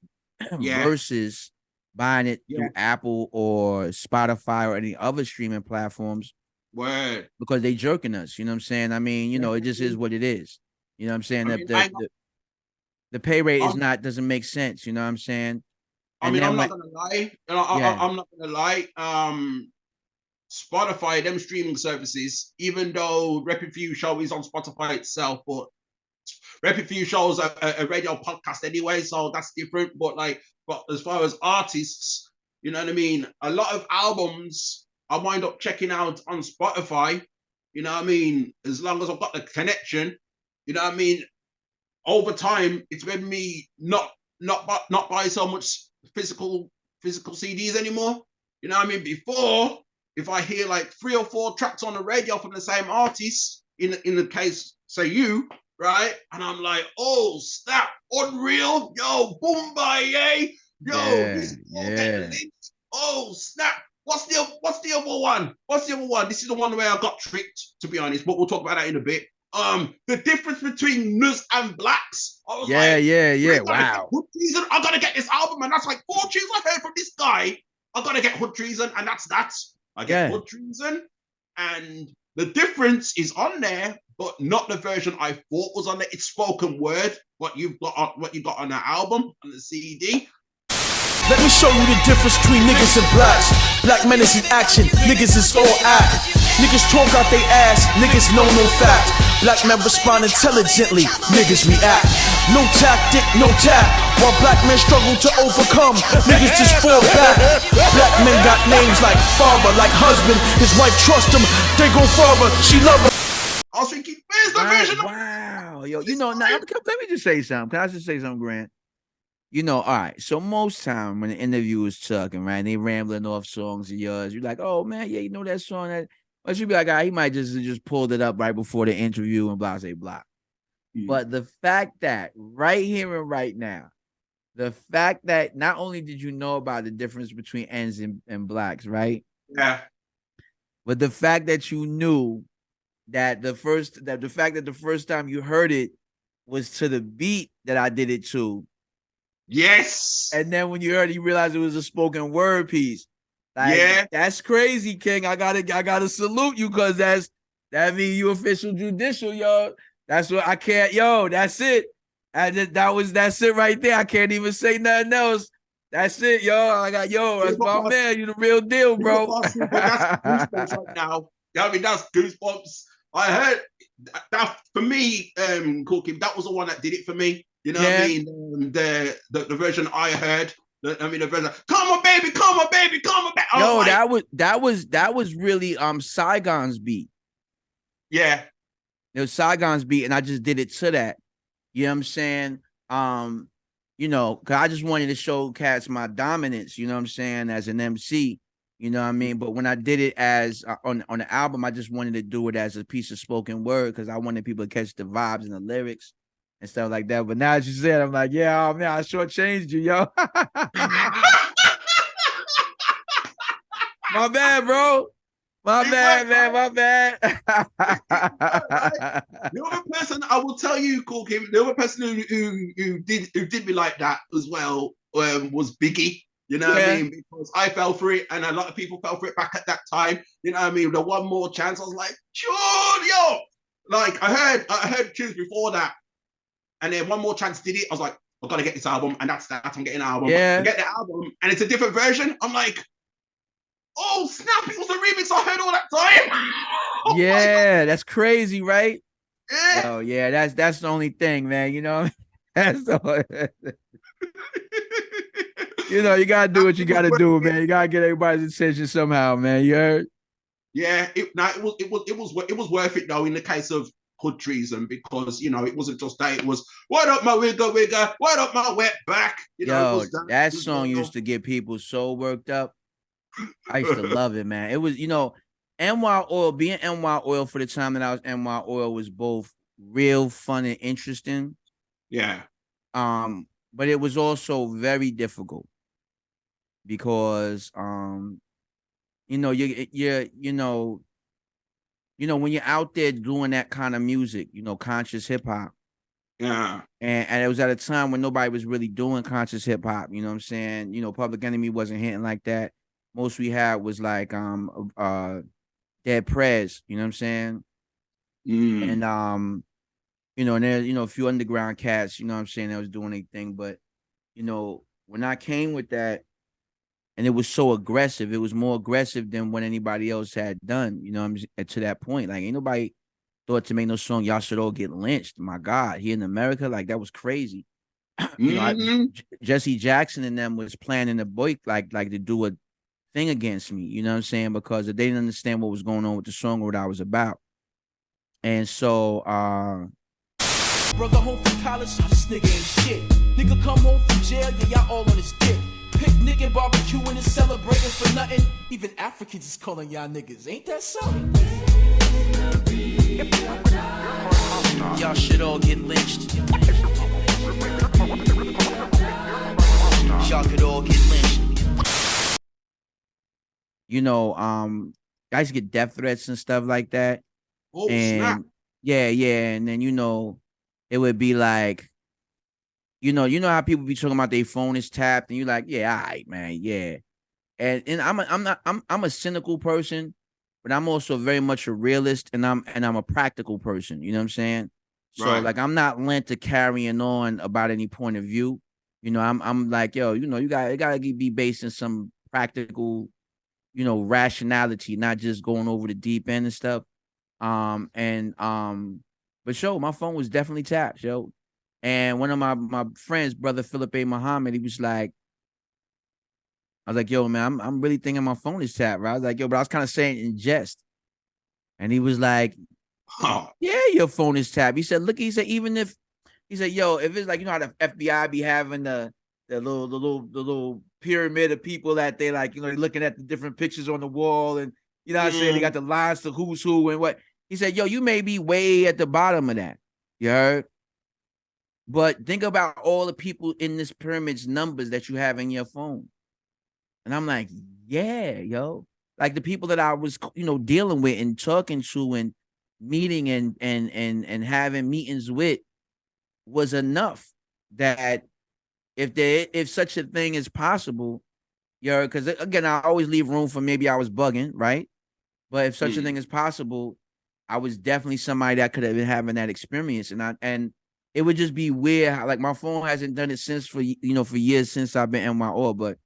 versus buying it through Apple or Spotify or any other streaming platforms. Word. Because they jerking us, you know what I'm saying? I mean, it just is what it is. You know what I'm saying? The pay rate doesn't make sense, you know what I'm saying? I'm not gonna lie. I'm not gonna lie. Spotify, them streaming services, even though RePPiN4U show is on Spotify itself, but RePPiN4U shows a radio podcast anyway, so that's different. But as far as artists, you know what I mean? A lot of albums I wind up checking out on Spotify, you know what I mean? As long as I've got the connection, you know what I mean? Over time, it's made me not buy so much physical CDs anymore. You know what I mean? Before, if I hear like 3 or 4 tracks on the radio from the same artist, in the case, say you, right? And I'm like, oh, snap, unreal, yo, boom, bye, this linked. Oh, snap. What's the other one? This is the one where I got tricked, to be honest, but we'll talk about that in a bit. The difference between Nuz and Blacks. I was wow. Hood Treason, I gotta get this album, and that's like 4 tunes I heard from this guy. I gotta get Hood Treason, and that's that. I get Hood Treason, and the difference is on there, but not the version I thought was on there. It's spoken word, what you got on the album, on the CD. Let me show you the difference between niggas and blacks. Black men is in action, niggas is all act. Niggas talk out they ass, niggas know no fact. Black men respond intelligently, niggas react. No tactic, no tap. While black men struggle to overcome, niggas just fall back. Black men got names like father, like husband. His wife trust him, they go farther, she love him. I was thinking, where's the version? Wow, yo, now let me just say something. Can I just say something, Grant? All right. So most time when the interview is talking, right, and they rambling off songs of yours, you're like, oh man, yeah, you know that song that. But you be like, he might just pulled it up right before the interview and blah, say blah. But the fact that right here and right now, the fact that not only did you know about the difference between N's and blacks, right? Yeah. But the fact that you knew that the first time you heard it was to the beat that I did it to. Yes. And then when you heard it, you realized it was a spoken word piece. Like, that's crazy, King. I gotta salute you, because that means you official judicial, yo. That's what I can't, that's it. That's it right there. I can't even say nothing else. That's it, yo. That's my man. You the real deal, bro. That's goosebumps right now. I mean, that's goosebumps. I heard that for me, Kool, that was the one that did it for me. You know what I mean? The version I heard. The version, come on, baby, come on, baby, come on, baby. Yo, that was really Saigon's beat. Yeah. It was Saigon's beat, and I just did it to that. You know what I'm saying? You know, cause I just wanted to show cats my dominance, you know what I'm saying, as an MC, you know what I mean? But when I did it as on the album, I just wanted to do it as a piece of spoken word because I wanted people to catch the vibes and the lyrics and stuff like that. But now as you said, I'm like, yeah, oh man, I shortchanged you, yo. My bad, bro. My bad, man. My bad. The other person I will tell you, Kool, the other person who did me like that as well was Biggie. You know what I mean? Because I fell for it, and a lot of people fell for it back at that time. You know what I mean? The one more chance, I was like, sure, yo. Like I heard tunes before that, and then one more chance did it. I was like, I've got to get this album, and that's that. I'm getting an album. Yeah. I get the album, and it's a different version. I'm like, oh snap! It was a remix I heard all that time. Oh, yeah, that's crazy, right? Yeah. Oh yeah, that's the only thing, man. You know, that's the you know, you gotta do what you gotta do, man. You gotta get everybody's attention somehow, man. You heard? Yeah, it was worth it though in the case of Hood Treason, because you know it wasn't just that. It was what up my wigger, what up my wet back. You know, that song used to get people so worked up. I used to love it, man. It was, you know, NY Oil, being NY Oil for the time that I was NY Oil was both real fun and interesting. Yeah. But it was also very difficult because you know, you know, when you're out there doing that kind of music, you know, conscious hip hop. Yeah. And it was at a time when nobody was really doing conscious hip hop, you know what I'm saying? You know, Public Enemy wasn't hitting like that. Most we had was like Dead Prez, you know what I'm saying? And you know, and there's, you know, a few underground cats, you know what I'm saying, that was doing anything. But, you know, when I came with that, and it was so aggressive, it was more aggressive than what anybody else had done, you know what I'm saying, to that point. Like, ain't nobody thought to make no song, y'all should all get lynched. My God, here in America, like, that was crazy. You know, Jesse Jackson and them was planning to like to do a thing against me, you know what I'm saying? Because they didn't understand what was going on with the song or what I was about. And so brother home from college, so this nigga ain't shit. Nigga come home from jail, yeah, y'all all on his dick. Picnic and barbecuing and celebrating for nothing. Even Africans is calling y'all niggas, ain't that something? y'all should all get lynched. Y'all could all get lynched. You know, I used to get death threats and stuff like that. Oh, and snap. yeah, and then, you know, it would be like, you know how people be talking about their phone is tapped, and you're like, yeah, all right, man, yeah. And I'm a cynical person, but I'm also very much a realist, and I'm a practical person. You know what I'm saying? So Right. like, I'm not lent to carrying on about any point of view. You know, I'm like, yo, you know, it gotta be based in some practical, you know, rationality, not just going over the deep end and stuff. But yo, my phone was definitely tapped, yo. And one of my friends, brother Philip A. Muhammad, he was like, I was like, yo, man, I'm really thinking my phone is tapped, right? I was like, yo, but I was kind of saying in jest. And he was like, Oh, yeah, your phone is tapped. He said, look, he said, even if, he said, yo, if it's like, you know how the FBI be having the little pyramid of people that they like, you know, looking at the different pictures on the wall, and you know what I'm saying, they got the lines to who's who and what. He said, yo, you may be way at the bottom of that. You heard? But think about all the people in this pyramid's numbers that you have in your phone. And I'm like, yeah, yo. Like the people that I was, you know, dealing with and talking to and meeting and having meetings with was enough that if such a thing is possible, yo, because again, I always leave room for maybe I was bugging, right? But if such a thing is possible, I was definitely somebody that could have been having that experience. And it would just be weird how, like, my phone hasn't done it since for years since I've been NYO, but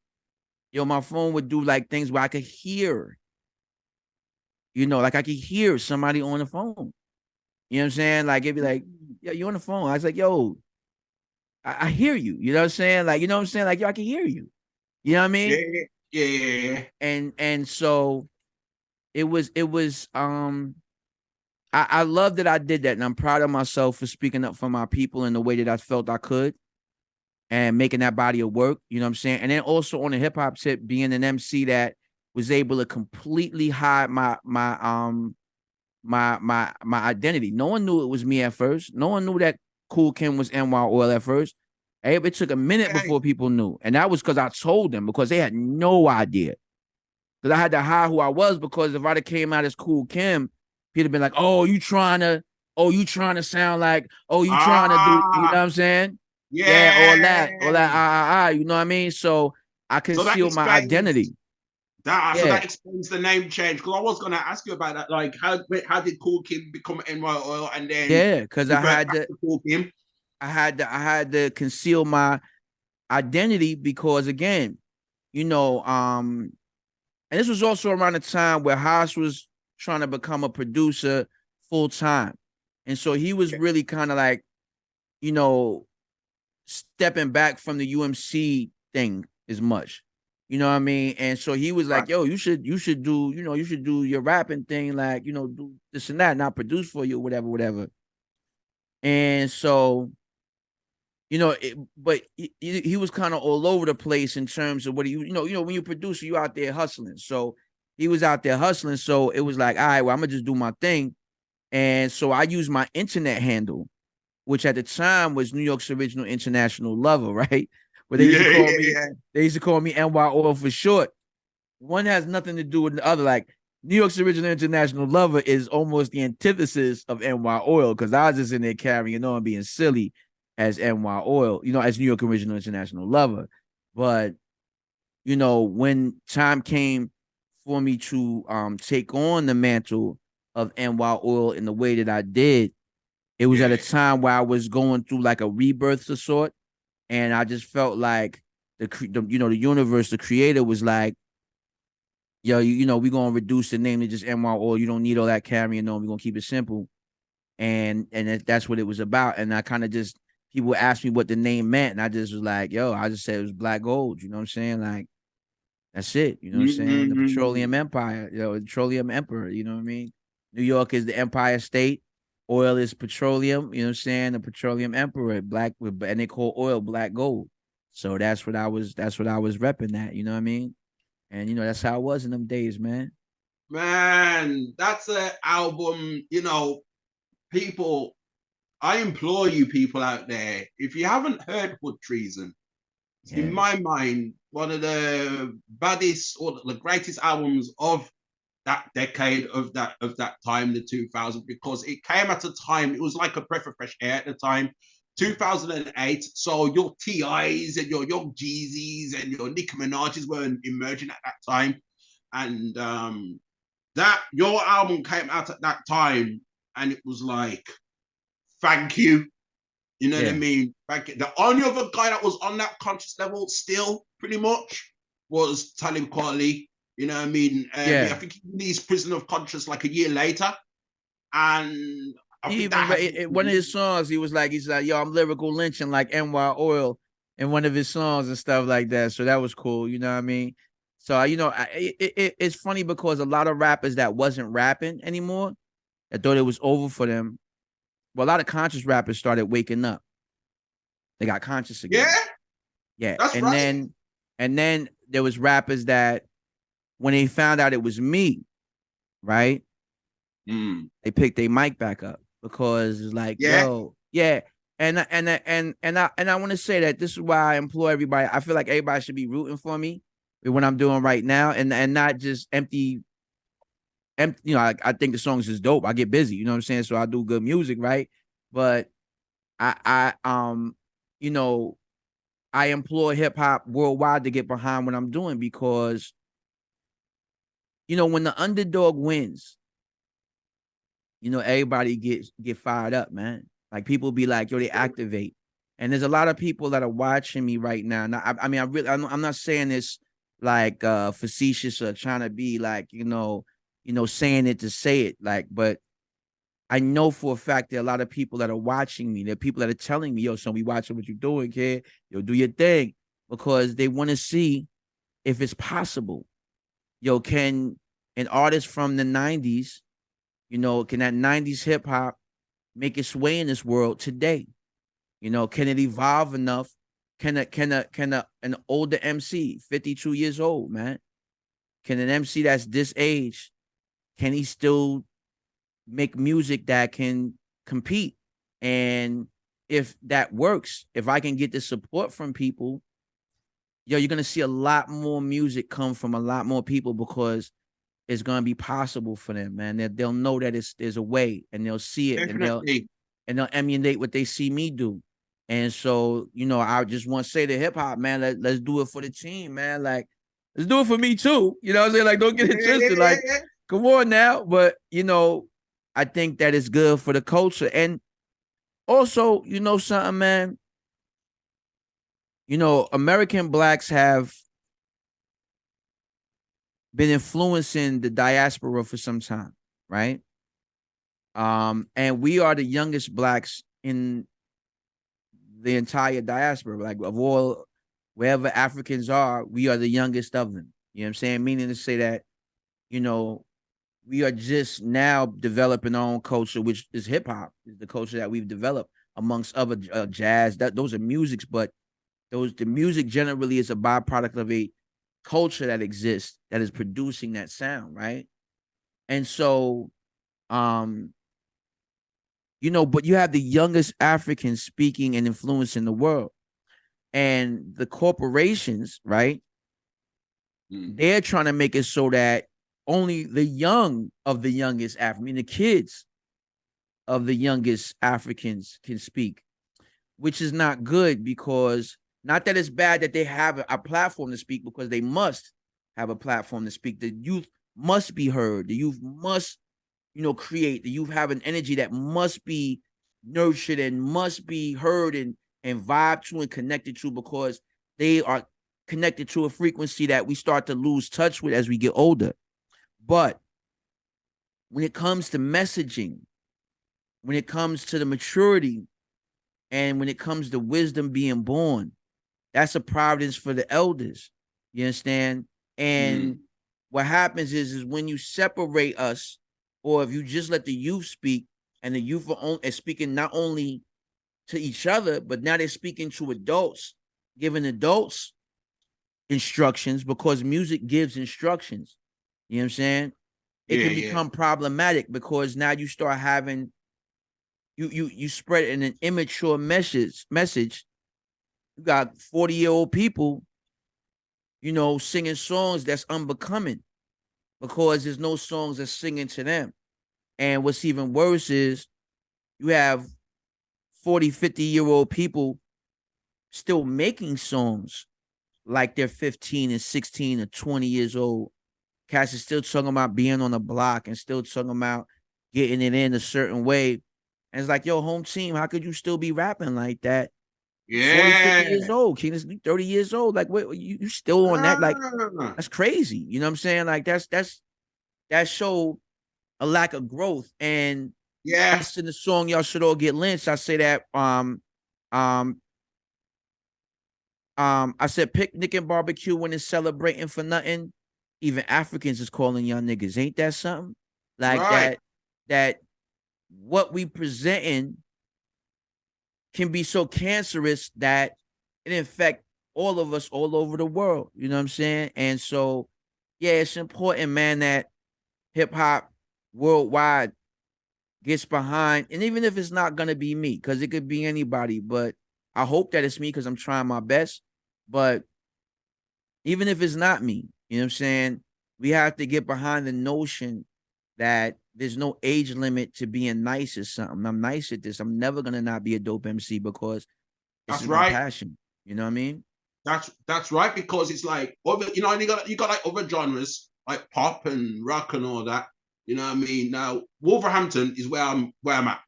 yo, my phone would do like things where I could hear, like I could hear somebody on the phone. You know what I'm saying? Like it'd be like, yeah, you on the phone. I was like, yo, I hear you. You know what I'm saying? Like, you know what I'm saying? Like, yo, I can hear you. You know what I mean? Yeah. And so it was I love that I did that, and I'm proud of myself for speaking up for my people in the way that I felt I could and making that body of work. You know what I'm saying? And then also on the hip hop tip, being an MC that was able to completely hide my identity. No one knew it was me at first. No one knew that Kool Kim was NY Oil at first. It took a minute before people knew. And that was because I told them, because they had no idea. Because I had to hide who I was, because if I'd have came out as Kool Kim, he'd have been like, oh, you trying to sound like, oh, you trying to do, you know what I'm saying? Yeah, all that, you know what I mean? So I So that concealed my explains identity. So that explains the name change. Because I was going to ask you about that. Like, how did Kool Kim become NY Oil, and then Because I had to Kool Kim? I had to conceal my identity because, again, and this was also around the time where Haas was trying to become a producer full time. And so he was really kind of like, stepping back from the UMC thing as much. You know what I mean? And so he was like, yo, you should do, you should do your rapping thing, like, do this and that, not produce for you, whatever. And so, but he was kind of all over the place in terms of what he, when you produce, you out there hustling. So he was out there hustling. So it was like, all right, well, I'm gonna just do my thing. And so I used my internet handle, which at the time was New York's original international lover, right? Where they used to call me, they used to call me NY Oil for short. One has nothing to do with the other. Like, New York's original international lover is almost the antithesis of NY Oil, because I was just in there carrying on, being silly as NY Oil, as New York original international lover. But, when time came for me to take on the mantle of NY Oil in the way that I did, it was at a time where I was going through like a rebirth of sort, and I just felt like the universe, the creator, was like, yo, we're gonna reduce the name to just NY Oil. You don't need all that carrying on. We're gonna keep it simple, and that's what it was about. And I kind of just, people asked me what the name meant, and I just was like, yo, I just said it was black gold. You know what I'm saying? Like, that's it. You know what I'm saying? The petroleum empire, the petroleum emperor. You know what I mean? New York is the empire state. Oil is petroleum, you know what I'm saying? The petroleum emperor, black, and they call oil black gold. So that's what I was repping that, you know what I mean? And that's how it was in them days, man. Man, that's an album, people, I implore you people out there, if you haven't heard Hood Treason, in my mind, one of the baddest or the greatest albums of that decade, of that time, the 2000s, because it came at a time, it was like a breath of fresh air at the time, 2008. So your TIs and your Young Jeezys and your Nicki Minaj's were emerging at that time, and that your album came out at that time, and it was like, thank you. You know what I mean? Thank you. The only other guy that was on that conscious level still, pretty much, was Talib Kweli. You know what I mean? I think he released Prison of Conscience like a year later. And I think that one of his songs, he's like, yo, I'm lyrical lynching like NY Oil in one of his songs and stuff like that. So that was cool. You know what I mean? So, it's funny because a lot of rappers that wasn't rapping anymore, that thought it was over for them, well, a lot of conscious rappers started waking up. They got conscious again. Yeah. That's and right. then there was rappers that, when they found out it was me, right? They picked their mic back up, because it's like, yo, And I want to say that this is why I implore everybody. I feel like everybody should be rooting for me with what I'm doing right now, and not just empty. I think the songs is dope. I get busy, you know what I'm saying? So I do good music, right? But I implore hip hop worldwide to get behind what I'm doing, because when the underdog wins, everybody get fired up, man. Like people be like, yo, they activate. And there's a lot of people that are watching me right now. Now, I mean, I'm not saying this like facetious or trying to be like, saying it to say it. Like, but I know for a fact there are a lot of people that are watching me. There are people that are telling me, yo, son, we watching what you're doing, kid. Yo, do your thing. Because they want to see if it's possible. Yo, can an artist from the 90s, can that 90s hip hop make its way in this world today? Can it evolve enough? Can an older MC, 52 years old, man, can an MC that's this age, can he still make music that can compete? And if that works, if I can get the support from people, you're gonna see a lot more music come from a lot more people because it's gonna be possible for them, man. They'll know that there's a way, and they'll see it, Definitely. and they'll emulate what they see me do. And so, I just want to say to hip hop, man, let's do it for the team, man. Like, let's do it for me too. You know what I'm saying? Like, don't get it twisted. Like, come on now. But, I think that it's good for the culture. And also, something, man, American blacks have been influencing the diaspora for some time, right? And we are the youngest blacks in the entire diaspora. Like, of all, wherever Africans are, we are the youngest of them. You know what I'm saying? Meaning to say that, we are just now developing our own culture, which is hip hop, is the culture that we've developed amongst other jazz. Those are musics, but the music generally is a byproduct of a culture that exists that is producing that sound, right? And so, but you have the youngest Africans speaking and influencing the world, and the corporations, right? They're trying to make it so that only the young of the youngest the kids of the youngest Africans can speak, which is not good, because not that it's bad that they have a platform to speak, because they must have a platform to speak. The youth must be heard. The youth must, create. The youth have an energy that must be nurtured and must be heard and vibe to and connected to, because they are connected to a frequency that we start to lose touch with as we get older. But when it comes to messaging, when it comes to the maturity, and when it comes to wisdom being born, that's a providence for the elders. You understand? And what happens is when you separate us, or if you just let the youth speak, and the youth are speaking not only to each other, but now they're speaking to adults, giving adults instructions, because music gives instructions. You know what I'm saying? It can become problematic, because now you start having, you spread in an immature message. You got 40-year-old people, singing songs that's unbecoming, because there's no songs that's singing to them. And what's even worse is you have 40, 50-year-old people still making songs like they're 15 and 16 or 20 years old. Cats is still talking about being on the block and still talking about getting it in a certain way. And it's like, yo, home team, how could you still be rapping like that? 40, 50 years old, King, 30 years old. Like, what, you still on that? Like, that's crazy. You know what I'm saying? Like, that show a lack of growth. And that's in the song Y'all Should All Get Lynched. I say that I said picnic and barbecue when it's celebrating for nothing. Even Africans is calling y'all niggas. Ain't that something? Like that what we presenting can be so cancerous that it infect all of us all over the world. You know what I'm saying? And so, yeah, it's important, man, that hip hop worldwide gets behind. And even if it's not gonna be me, because it could be anybody, but I hope that it's me, because I'm trying my best. But even if it's not me, you know what I'm saying? We have to get behind the notion that there's no age limit to being nice at something. I'm nice at this. I'm never gonna not be a dope MC, because this is my passion. You know what I mean? That's right, because it's like you got like other genres like pop and rock and all that. You know what I mean? Now Wolverhampton is where I'm at.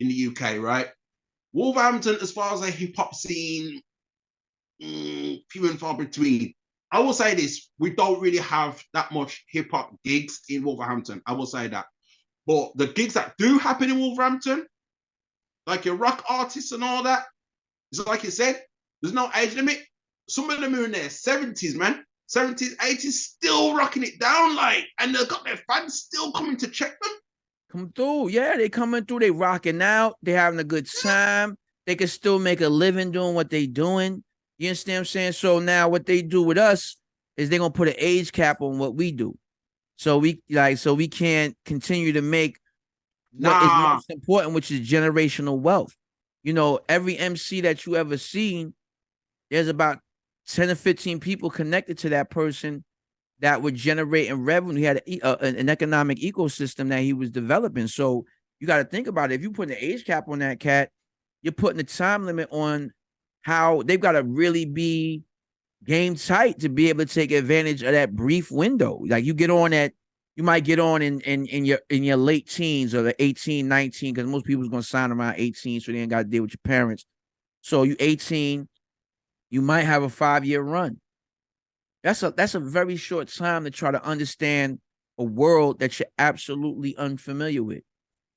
in the UK, right? Wolverhampton, as far as a hip hop scene, few and far between. I will say this: we don't really have that much hip hop gigs in Wolverhampton. I will say that, but the gigs that do happen in Wolverhampton, like your rock artists and all that, it's like you said, there's no age limit. Some of them are in their 70s, man. 70s, 80s, still rocking it down, like, and they've got their fans still coming to check them. Come through. Yeah, they coming through, they rocking out, they having a good time. They can still make a living doing what they doing. You understand what I'm saying? So now what they do with us is they're gonna put an age cap on what we do. So we can't continue to make what is most important, which is generational wealth. You know, every MC that you ever seen, there's about 10 or 15 people connected to that person that would generate in revenue. He had an economic ecosystem that he was developing. So you got to think about it. If you put an age cap on that cat, you're putting a time limit on how they've got to really be game tight to be able to take advantage of that brief window. Like you might get on in your late teens or the 18, 19, because most people's gonna sign around 18, so they ain't got to deal with your parents. So you 18, you might have a 5-year run. That's a very short time to try to understand a world that you're absolutely unfamiliar with.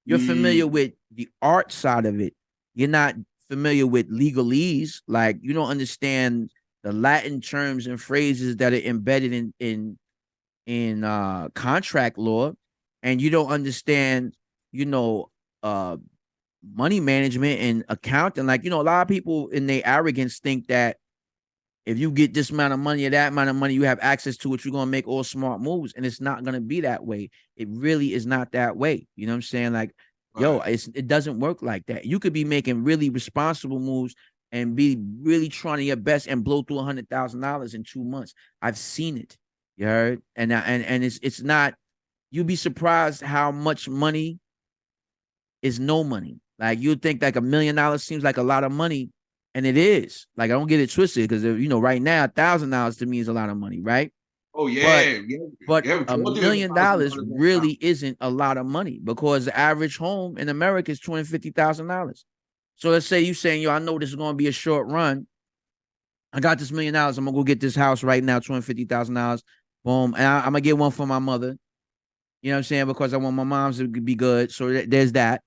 You're familiar with the art side of it. You're not familiar with legalese. Like you don't understand the Latin terms and phrases that are embedded in contract law, and you don't understand, money management and accounting. Like, a lot of people in their arrogance think that if you get this amount of money or that amount of money, you have access to it, you're going to make all smart moves. And it's not going to be that way. It really is not that way. You know what I'm saying? Like, it doesn't work like that. You could be making really responsible moves and be really trying your best and blow through $100,000 in 2 months. I've seen it. You heard? And it's not, you'd be surprised how much money is no money. Like you'd think like $1 million seems like a lot of money. And it is. Like, I don't get it twisted because, right now, $1,000 to me is a lot of money, right? Oh, yeah. But $1 million really isn't a lot of money because the average home in America is $250,000. So let's say you saying, I know this is going to be a short run. I got this $1 million. I'm going to go get this house right now, $250,000. Boom. And I'm going to get one for my mother. You know what I'm saying? Because I want my moms to be good. So there's that.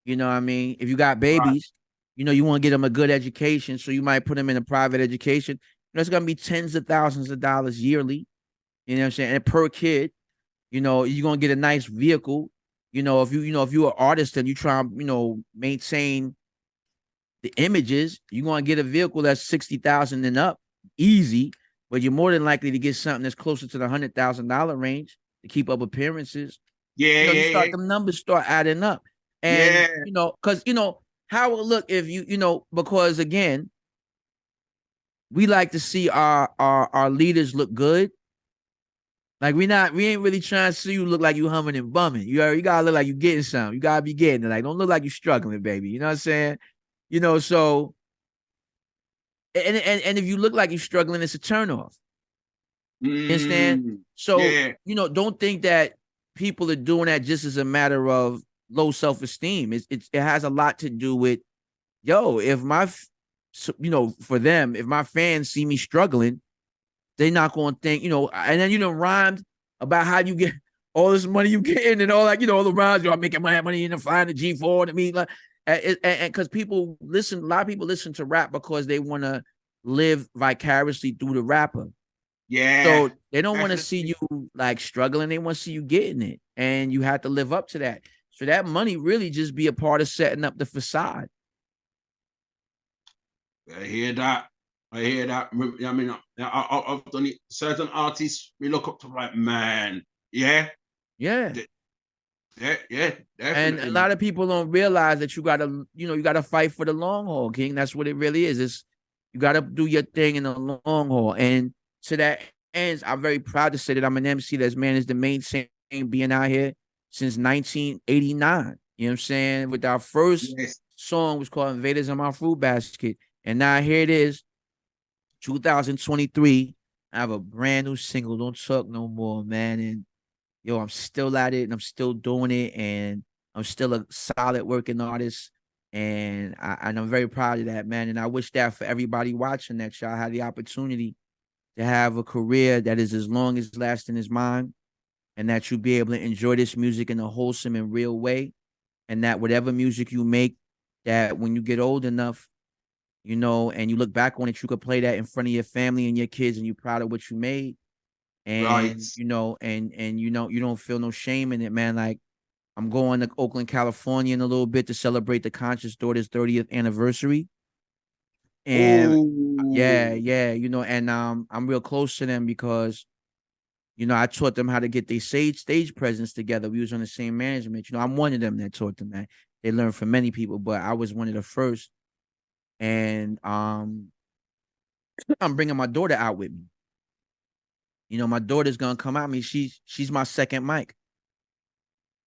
You know what I mean? If you got babies, you want to get them a good education. So you might put them in a private education. It's going to be tens of thousands of dollars yearly. You know what I'm saying? And per kid, you're going to get a nice vehicle. If you're an artist and you try, maintain the images, you're going to get a vehicle that's 60,000 and up easy, but you're more than likely to get something that's closer to the $100,000 range to keep up appearances. The numbers start adding up. And, because, how it look if because again, we like to see our leaders look good. Like we ain't really trying to see you look like you humming and bumming. You gotta look like you getting something. You gotta be getting it. Like, don't look like you struggling, baby. You know what I'm saying? So and if you look like you're struggling, it's a turnoff. You understand? So, don't think that people are doing that just as a matter of low self-esteem. It has a lot to do with, if my, for them, if my fans see me struggling, they're not going to think, and then, rhymed about how you get all this money you getting and all that, all the rhymes, I'm making my money and flying the G4 to me. Like, and because a lot of people listen to rap because they want to live vicariously through the rapper. Yeah. So they don't want to see you like struggling. They want to see you getting it. And you have to live up to that. So that money really just be a part of setting up the facade. I hear that. I mean, I've done it. Certain artists we look up to, like, man. Yeah. Yeah. Yeah, definitely. And a lot of people don't realize that you gotta fight for the long haul, King. That's what it really is. You gotta do your thing in the long haul. And to that end, I'm very proud to say that I'm an MC that's managed the maintain being out here since 1989. You know what I'm saying? With our first song was called Invaders in My Fruit Basket. And now here it is, 2023. I have a brand new single, Don't Talk No More, man. And I'm still at it and I'm still doing it. And I'm still a solid working artist. And I'm very proud of that, man. And I wish that for everybody watching that y'all had the opportunity to have a career that is as long as lasting as mine, and that you be able to enjoy this music in a wholesome and real way. And that whatever music you make, that when you get old enough, you know, and you look back on it, you could play that in front of your family and your kids, and you're proud of what you made. Right. And you know, and you know, you don't feel no shame in it, man. Like, I'm going to Oakland, California in a little bit to celebrate the Conscious Daughter's 30th anniversary. And yeah, Oh, yeah, you know, and I'm real close to them because, you know, I taught them how to get their stage presence together. We was on the same management. You know, I'm one of them that taught them that. They learned from many people, but I was one of the first. And I'm bringing my daughter out with me. You know, my daughter's gonna come out with me. She's my second mic.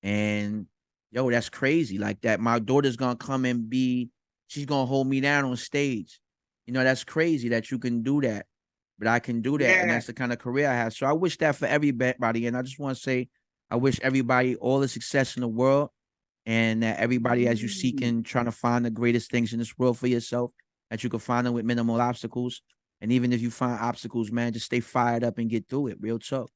And yo, that's crazy. Like that, my daughter's gonna come and she's gonna hold me down on stage. You know, that's crazy that you can do that. But I can do that. And yeah. that's the kind of career I have. So I wish that for everybody. And I just want to say, I wish everybody all the success in the world, and that everybody, as you seek Mm. and trying to find the greatest things in this world for yourself, that you can find them with minimal obstacles. And even if you find obstacles, man, just stay fired up and get through it. Real talk.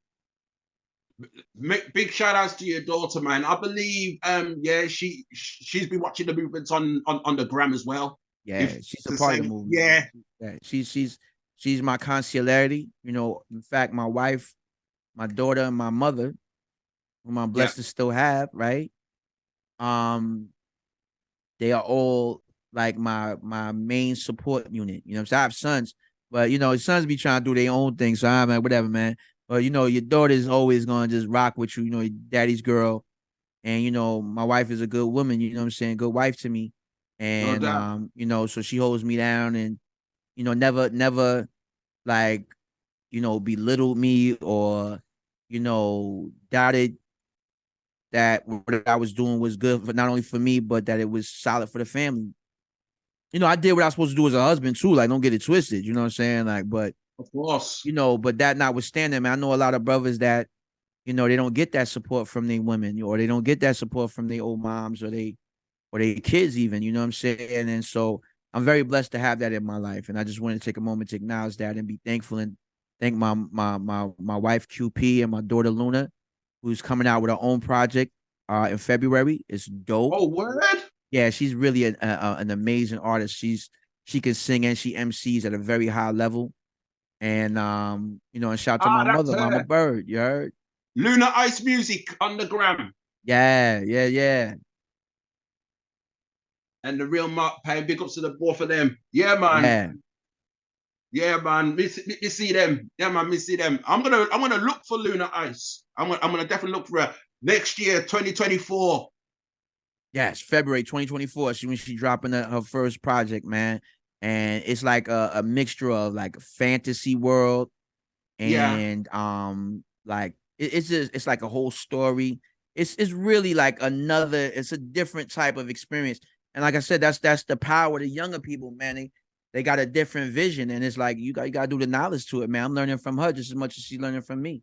Big shout outs to your daughter, man. I believe, yeah, she's been watching the movements on the gram as well. Yeah, If she's a to part of the say, movement. yeah, Yeah, she's my consigliere. You know, in fact, my wife, my daughter, and my mother, whom I'm yeah, blessed to still have, right? Um, they are all like my main support unit. You know what I'm saying? I have sons, but you know, sons be trying to do their own thing. So I'm like, whatever, man. But you know, your daughter's always gonna just rock with you, you know, your daddy's girl. And you know, my wife is a good woman, you know what I'm saying? Good wife to me. no And doubt. you know, so she holds me down and, you know, never like, you know, belittled me or, you know, doubted that what I was doing was good for not only for me, but that it was solid for the family. You know, I did what I was supposed to do as a husband too. Like, don't get it twisted. You know what I'm saying? Like, but Of course. you know, but that notwithstanding, man, I know a lot of brothers that, you know, they don't get that support from their women, or they don't get that support from their old moms or their kids even. You know what I'm saying? And so I'm very blessed to have that in my life. And I just want to take a moment to acknowledge that and be thankful and thank my wife QP and my daughter Luna, who's coming out with her own project in February. It's dope. Oh, word. Yeah, she's really an amazing artist. She can sing and she MCs at a very high level. And you know, and shout out to Ah, my that's mother, Mama her. Bird. You heard? Luna Ice Music on the gram. Yeah, yeah, yeah, And the real Mark Payne, big ups to the both of them. Yeah, man. yeah. Yeah, man. Me see them. Yeah, man. Me see them. I'm gonna look for Luna Ice. I'm gonna definitely look for her next year, 2024. Yes, February 2024. When she dropping her first project, man. And it's like a mixture of like fantasy world Yeah, and like it's like a whole story. It's really like it's a different type of experience. And like I said, that's the power of the younger people, man. They got a different vision, and it's like you gotta do the knowledge to it, man. I'm learning from her just as much as she's learning from me.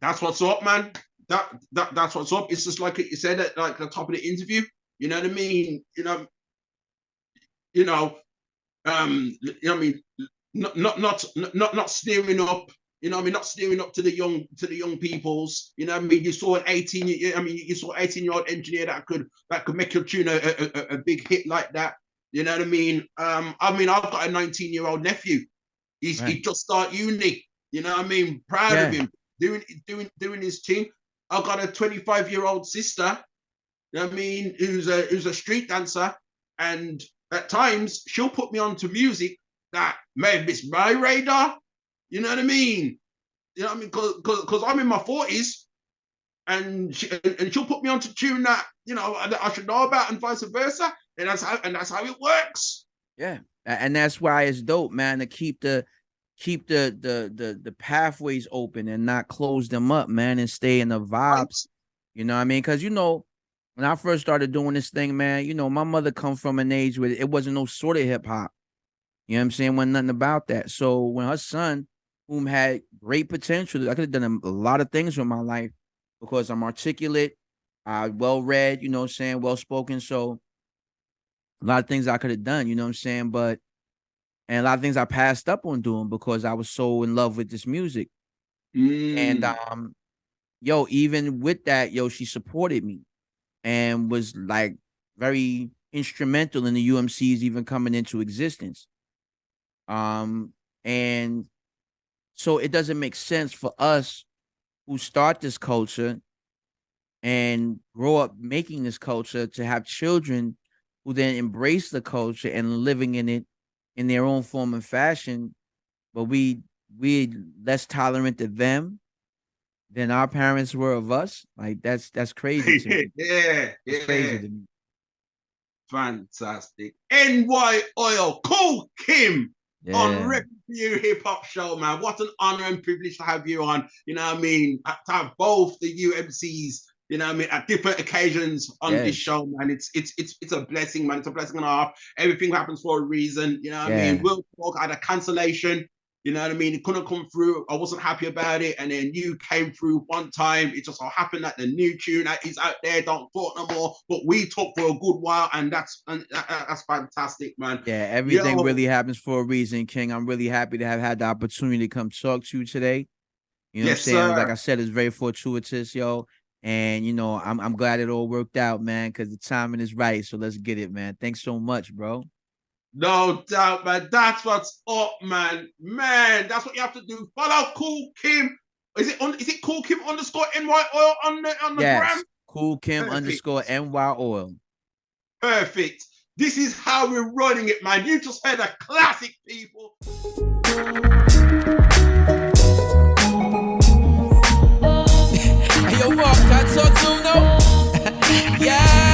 that's what's up, man. That's what's up. It's just like you said at like the top of the interview. You know what I mean? You know, you know what I mean? Not steering up. You know what I mean? Not steering up to the young peoples. You know what I mean? You saw an 18. I mean, you saw 18-year-old engineer that could make your tune a big hit like that. You know what I mean? I've got a 19-year-old nephew. He Right. just started uni. You know what I mean? Proud of Yeah. him doing his thing. I've got a 25-year-old sister. You know what I mean? Who's a street dancer, and at times she'll put me onto music that may miss my radar. You know what I mean? You know what I mean? Because I'm in my 40s, and she'll put me onto tune that I should know about, and vice versa. And that's how it works. Yeah. And that's why it's dope, man, to keep the pathways open and not close them up, man, and stay in the Right? vibes. You know what I mean? Because you know, when I first started doing this thing, man, you know, my mother come from an age where it wasn't no sort of hip hop. You know what I'm saying? Wasn't nothing about that. So when her son, whom had great potential, I could have done a lot of things with my life because I'm articulate. well read, you know what I'm saying, well spoken. So a lot of things I could have done, you know what I'm saying, and a lot of things I passed up on doing because I was so in love with this music. And yo, even with that, yo, she supported me and was like very instrumental in the UMCs even coming into existence. And so it doesn't make sense for us who start this culture and grow up making this culture to have children who then embrace the culture and living in it in their own form and fashion, but we less tolerant of them than our parents were of us. Like that's crazy to me. Yeah, it's crazy to me. Fantastic. NY Oil, Kool Kim on RePPiN4U Hip Hop Show, man. What an honor and privilege to have you on. You know what I mean? To have both the UMCs, you know what I mean, at different occasions on this show, man. It's a blessing, man. It's a blessing and a half. Everything happens for a reason. You know what I mean? Will Talk had a cancellation. You know what I mean? It couldn't come through. I wasn't happy about it. And then you came through one time. It just so happened that the new tune that is out there, Don't Talk No More. But we talked for a good while, and that's fantastic, man. Yeah, everything really happens for a reason, King. I'm really happy to have had the opportunity to come talk to you today. You know what I'm saying? Sir. Like I said, it's very fortuitous, yo. And you know, I'm glad it all worked out, man, because the timing is right. So let's get it, man. Thanks so much, bro. No doubt, man. That's what's up, man. Man, that's what you have to do. Follow Kool Kim. Is it Kool Kim _ NY Oil on the gram? Kool Kim _ NY Oil. Perfect. This is how we're running it, man. You just heard a classic, people. Hey, yo, Mark, can I talk to you now? Yeah.